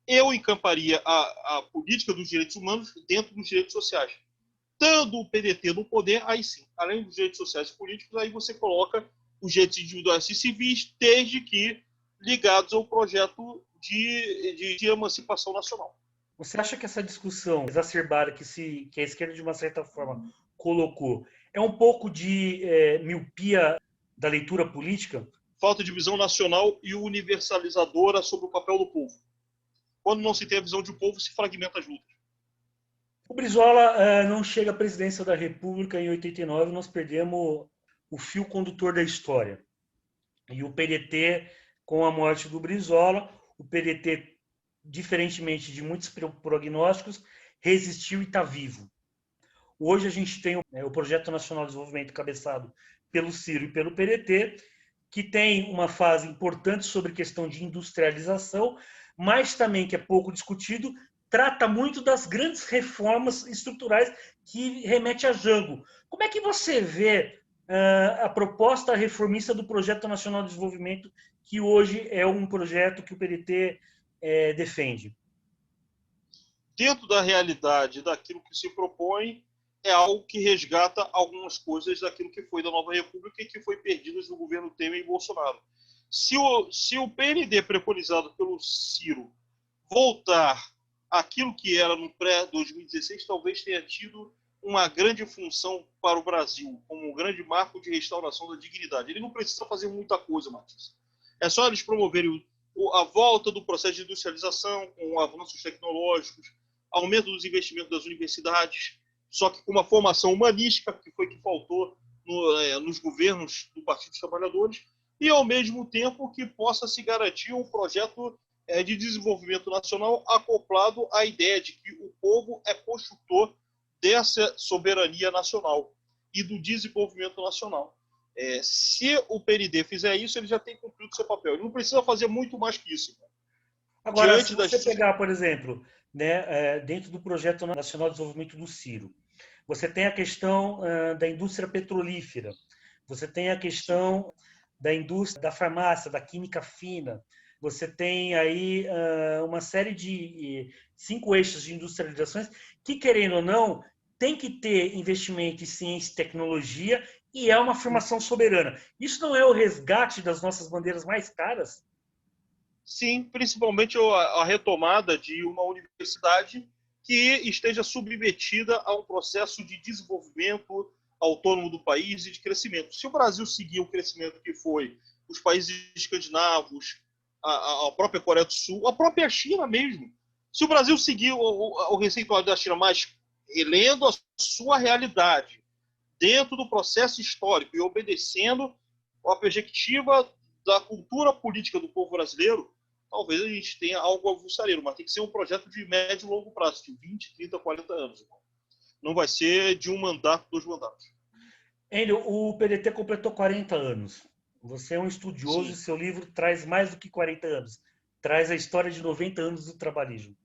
Speaker 2: Eu encamparia a política dos direitos humanos dentro dos direitos sociais. Estando o PDT no poder, aí sim, além dos direitos sociais e políticos, aí você coloca os direitos individuais e civis, desde que ligados ao projeto de emancipação nacional.
Speaker 1: Você acha que essa discussão exacerbada que a esquerda, de uma certa forma, colocou, é um pouco de miopia da leitura política?
Speaker 2: Falta de visão nacional e universalizadora sobre o papel do povo. Quando não se tem a visão de um povo, se fragmenta as lutas.
Speaker 1: O Brizola não chega à presidência da República em 89, nós perdemos o fio condutor da história. E o PDT, com a morte do Brizola, o PDT, diferentemente de muitos prognósticos, resistiu e está vivo. Hoje a gente tem o Projeto Nacional de Desenvolvimento cabeçado pelo Ciro e pelo PDT, que tem uma fase importante sobre questão de industrialização, mas também, que é pouco discutido, trata muito das grandes reformas estruturais que remete a Jango. Como é que você vê a proposta reformista do Projeto Nacional de Desenvolvimento, que hoje é um projeto que o PDT defende?
Speaker 2: Dentro da realidade daquilo que se propõe, é algo que resgata algumas coisas daquilo que foi da Nova República e que foi perdido no governo Temer e Bolsonaro. Se o PND preconizado pelo Ciro voltar àquilo que era no pré-2016, talvez tenha tido uma grande função para o Brasil, como um grande marco de restauração da dignidade. Ele não precisa fazer muita coisa, Matias. É só eles promoverem a volta do processo de industrialização, com avanços tecnológicos, aumento dos investimentos das universidades, só que com uma formação humanística, que foi que faltou nos governos do Partido dos Trabalhadores, e ao mesmo tempo que possa se garantir um projeto de desenvolvimento nacional acoplado à ideia de que o povo é construtor dessa soberania nacional e do desenvolvimento nacional. Se o PND fizer isso, ele já tem cumprido seu papel. Ele não precisa fazer muito mais que isso.
Speaker 1: Agora, se você pegar, por exemplo, né, dentro do Projeto Nacional de Desenvolvimento do Ciro, você tem a questão da indústria petrolífera, você tem a questão da indústria da farmácia, da química fina, você tem aí uma série de 5 eixos de industrializações que, querendo ou não, tem que ter investimento em ciência e tecnologia e é uma afirmação soberana. Isso não é o resgate das nossas bandeiras mais caras?
Speaker 2: Sim, principalmente a retomada de uma universidade que esteja submetida a um processo de desenvolvimento autônomo do país e de crescimento. Se o Brasil seguir o crescimento que foi os países escandinavos, a própria Coreia do Sul, a própria China mesmo, se o Brasil seguir o receituário da China, mas lendo a sua realidade dentro do processo histórico e obedecendo a perspectiva da cultura política do povo brasileiro, talvez a gente tenha algo avulsareiro, mas tem que ser um projeto de médio e longo prazo, de 20, 30, 40 anos. Não vai ser de um mandato, 2 mandatos.
Speaker 1: Enio, o PDT completou 40 anos. Você é um estudioso e
Speaker 2: Sim.
Speaker 1: seu livro traz mais do que 40 anos. Traz a história de 90 anos do trabalhismo.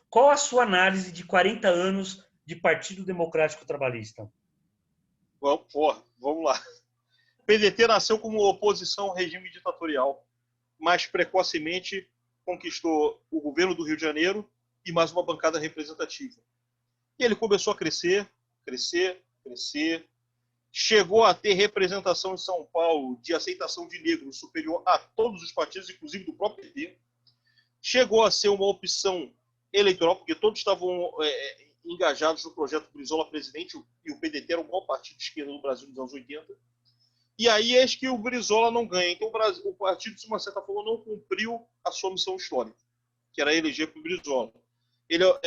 Speaker 1: Qual a sua análise de 40 anos de Partido Democrático Trabalhista?
Speaker 2: Vamos lá. O PDT nasceu como oposição ao regime ditatorial, mas precocemente conquistou o governo do Rio de Janeiro e mais uma bancada representativa. E ele começou a crescer, crescer, crescer. Chegou a ter representação em São Paulo de aceitação de negros superior a todos os partidos, inclusive do próprio PT. Chegou a ser uma opção eleitoral, porque todos estavam engajados no projeto Brizola presidente, e o PDT era o maior partido de esquerda no Brasil nos anos 80. E aí é que o Brizola não ganha. Então o partido, de uma certa forma, não cumpriu a sua missão histórica, que era eleger para o Brizola. Ele, ao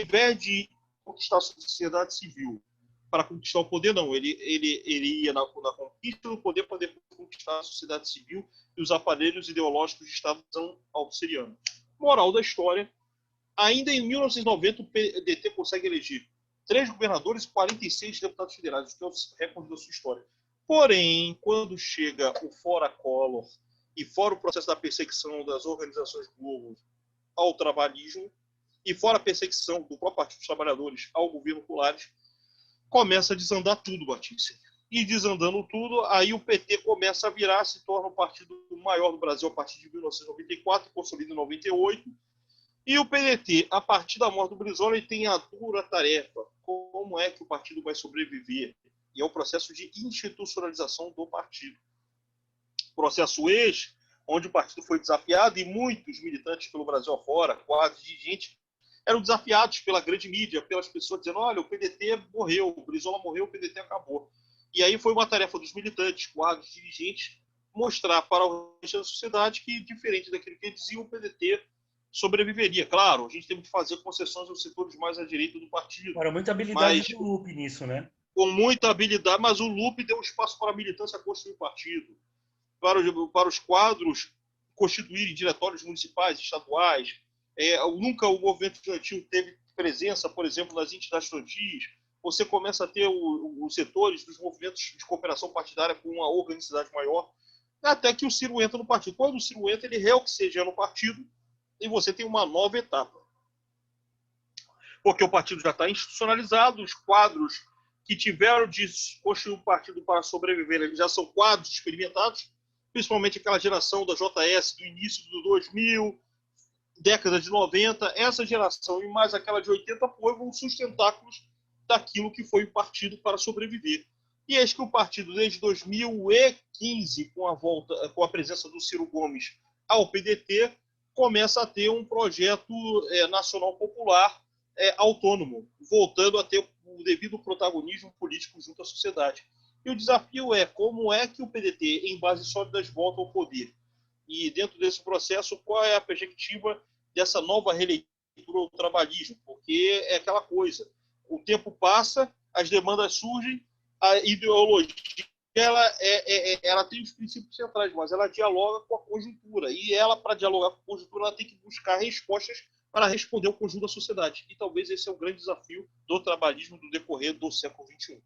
Speaker 2: invés de conquistar a sociedade civil para conquistar o poder, não. Ele ia na conquista do poder para depois conquistar a sociedade civil e os aparelhos ideológicos de Estado auxiliando. Moral da história, ainda em 1990 o PDT consegue eleger 3 governadores e 46 deputados federais, o que é o recorde da sua história. Porém, quando chega o fora Collor e fora o processo da perseguição das organizações Globo ao trabalhismo e fora a perseguição do próprio Partido dos Trabalhadores ao governo Colares, começa a desandar tudo, Batista. E desandando tudo, aí o PT começa a virar, se torna o partido maior do Brasil a partir de 1994, consolida em 98. E o PDT, a partir da morte do Brizola, ele tem a dura tarefa. Como é que o partido vai sobreviver? E é o processo de institucionalização do partido. Processo onde o partido foi desafiado e muitos militantes pelo Brasil afora, quadros de gente, eram desafiados pela grande mídia, pelas pessoas dizendo, olha, o PDT morreu, o Brizola morreu, o PDT acabou. E aí foi uma tarefa dos militantes, quadros, dirigentes, mostrar para o resto da sociedade que, diferente daquilo que dizia, o PDT sobreviveria. Claro, a gente teve que fazer concessões aos setores mais à direita do partido.
Speaker 1: Para muita habilidade do Lupe nisso, né?
Speaker 2: Com muita habilidade, mas o Lupe deu espaço para a militância construir o partido, para os quadros constituírem diretórios municipais, estaduais. Nunca o movimento estudantil teve presença, por exemplo, nas entidades estudantis. Você começa a ter os setores dos movimentos de cooperação partidária com uma organicidade maior, até que o Ciro entra no partido. Quando o Ciro entra, ele reoxigena no partido e você tem uma nova etapa. Porque o partido já está institucionalizado, os quadros que tiveram de construir um partido para sobreviver, eles já são quadros experimentados, principalmente aquela geração da JS do início do 2000, década de 90, essa geração e mais aquela de 80 foram sustentáculos daquilo que foi o partido para sobreviver. E eis que o partido, desde 2015, com a presença do Ciro Gomes ao PDT, começa a ter um projeto nacional popular autônomo, voltando a ter o devido protagonismo político junto à sociedade. E o desafio é como é que o PDT, em bases sólidas, volta ao poder. E dentro desse processo, qual é a perspectiva dessa nova releitura do trabalhismo? Porque é aquela coisa, o tempo passa, as demandas surgem, a ideologia ela tem os princípios centrais, mas ela dialoga com a conjuntura. E ela, para dialogar com a conjuntura, ela tem que buscar respostas para responder ao conjunto da sociedade. E talvez esse é o grande desafio do trabalhismo do decorrer do século XXI.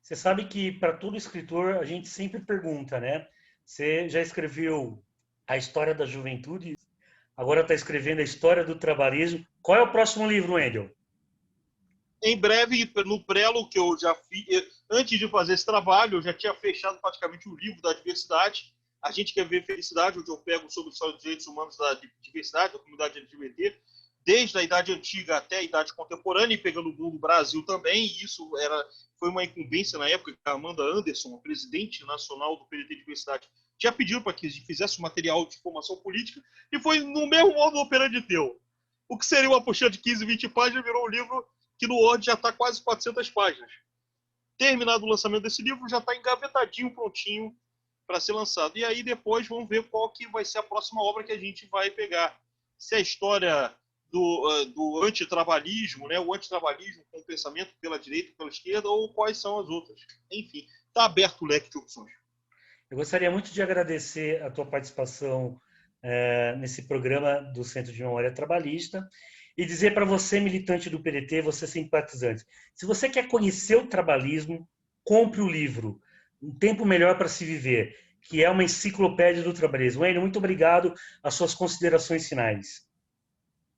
Speaker 1: Você sabe que para todo escritor a gente sempre pergunta, né? Você já escreveu a história da juventude, agora está escrevendo a história do trabalhismo. Qual é o próximo livro, Wendel?
Speaker 2: Em breve, no Prelo, que eu já fiz, antes de fazer esse trabalho, eu já tinha fechado praticamente o livro da diversidade. A gente quer ver felicidade, onde eu pego sobre a história dos direitos humanos da diversidade, da comunidade LGBT, desde a Idade Antiga até a Idade Contemporânea, e pegando o mundo Brasil também, e isso foi uma incumbência na época que a Amanda Anderson, a presidente nacional do PDT de Diversidade, tinha pedido para que fizesse um material de formação política, e foi no mesmo modo operandi teu. O que seria uma apostila de 15, 20 páginas virou um livro que no Word já está quase 400 páginas. Terminado o lançamento desse livro, já está engavetadinho, prontinho para ser lançado. E aí depois vamos ver qual que vai ser a próxima obra que a gente vai pegar. Se é a história do antitrabalhismo, né? O antitrabalhismo com o pensamento pela direita e pela esquerda, ou quais são as outras. Enfim, está aberto o leque de opções.
Speaker 1: Eu gostaria muito de agradecer a tua participação nesse programa do Centro de Memória Trabalhista e dizer para você, militante do PDT, você simpatizante, se você quer conhecer o trabalhismo, compre o livro Um Tempo Melhor para Se Viver, que é uma enciclopédia do trabalhismo. Wendel, muito obrigado. As suas considerações finais.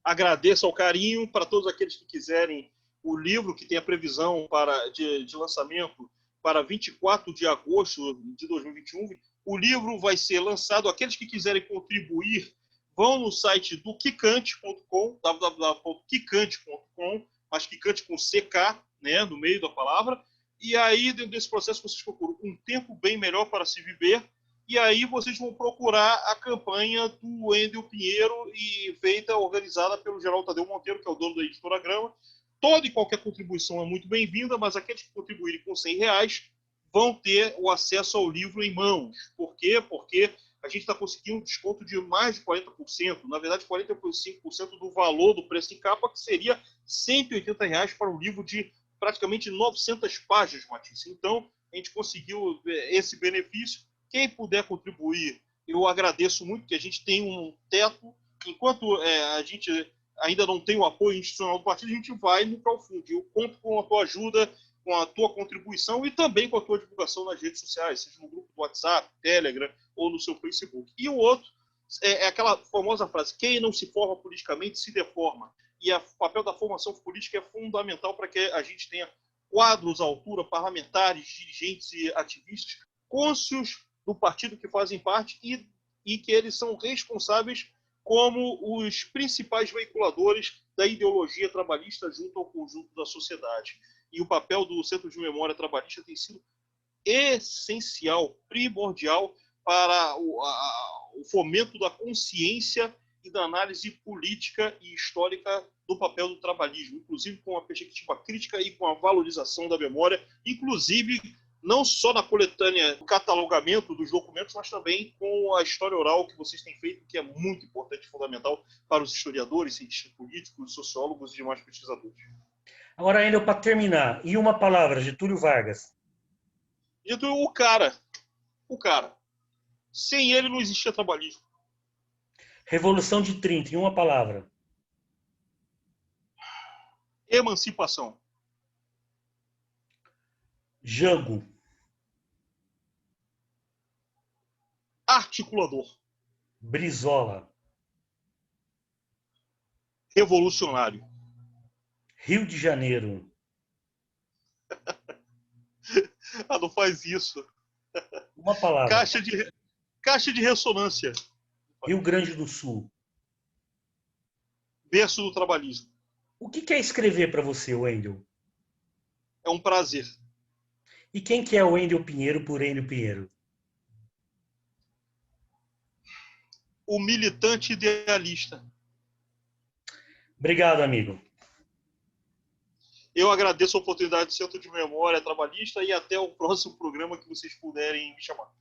Speaker 2: Agradeço ao carinho para todos aqueles que quiserem o livro, que tem a previsão de lançamento para 24 de agosto de 2021. O livro vai ser lançado. Aqueles que quiserem contribuir vão no site do Quicante.com, www.quicante.com, mas Quicante com CK, né, no meio da palavra. E aí, dentro desse processo, vocês procuram Um Tempo Bem Melhor para Se Viver. E aí vocês vão procurar a campanha do Wendel Pinheiro, e feita, organizada pelo Geraldo Tadeu Monteiro, que é o dono da Editora Grama. Toda e qualquer contribuição é muito bem-vinda, mas aqueles que contribuírem com R$100 vão ter o acesso ao livro em mãos. Por quê? Porque a gente está conseguindo um desconto de mais de 40%, na verdade 45% do valor do preço em capa, que seria R$180 para um livro de praticamente 900 páginas, Matisse. Então, a gente conseguiu esse benefício. Quem puder contribuir, eu agradeço muito, que a gente tem um teto. Enquanto a gente ainda não tem o apoio institucional do partido, a gente vai no crowdfunding. Eu conto com a tua ajuda, com a tua contribuição e também com a tua divulgação nas redes sociais, seja no grupo do WhatsApp, Telegram ou no seu Facebook. E o outro é aquela famosa frase: quem não se forma politicamente se deforma. E o papel da formação política é fundamental para que a gente tenha quadros à altura, parlamentares, dirigentes e ativistas cônscios do partido que fazem parte, e que eles são responsáveis como os principais veiculadores da ideologia trabalhista junto ao conjunto da sociedade. E o papel do Centro de Memória Trabalhista tem sido essencial, primordial para o fomento da consciência e da análise política e histórica do papel do trabalhismo, inclusive com a perspectiva crítica e com a valorização da memória, inclusive não só na coletânea, no catalogamento dos documentos, mas também com a história oral que vocês têm feito, que é muito importante e fundamental para os historiadores, cientistas políticos, sociólogos e demais pesquisadores.
Speaker 1: Agora, ainda para terminar, e uma palavra, Getúlio Vargas.
Speaker 2: Getúlio, o cara. Sem ele não existia trabalhismo.
Speaker 1: Revolução de 30, em uma palavra.
Speaker 2: Emancipação.
Speaker 1: Jango.
Speaker 2: Articulador.
Speaker 1: Brizola.
Speaker 2: Revolucionário.
Speaker 1: Rio de Janeiro.
Speaker 2: Não faz isso.
Speaker 1: Uma palavra.
Speaker 2: Caixa de ressonância.
Speaker 1: Rio Grande do Sul.
Speaker 2: Berço do trabalhismo.
Speaker 1: O que é escrever para você, Wendel?
Speaker 2: É um prazer.
Speaker 1: E quem que é o Wendel Pinheiro por Wendel Pinheiro?
Speaker 2: O militante idealista.
Speaker 1: Obrigado, amigo.
Speaker 2: Eu agradeço a oportunidade do Centro de Memória Trabalhista, e até o próximo programa que vocês puderem me chamar.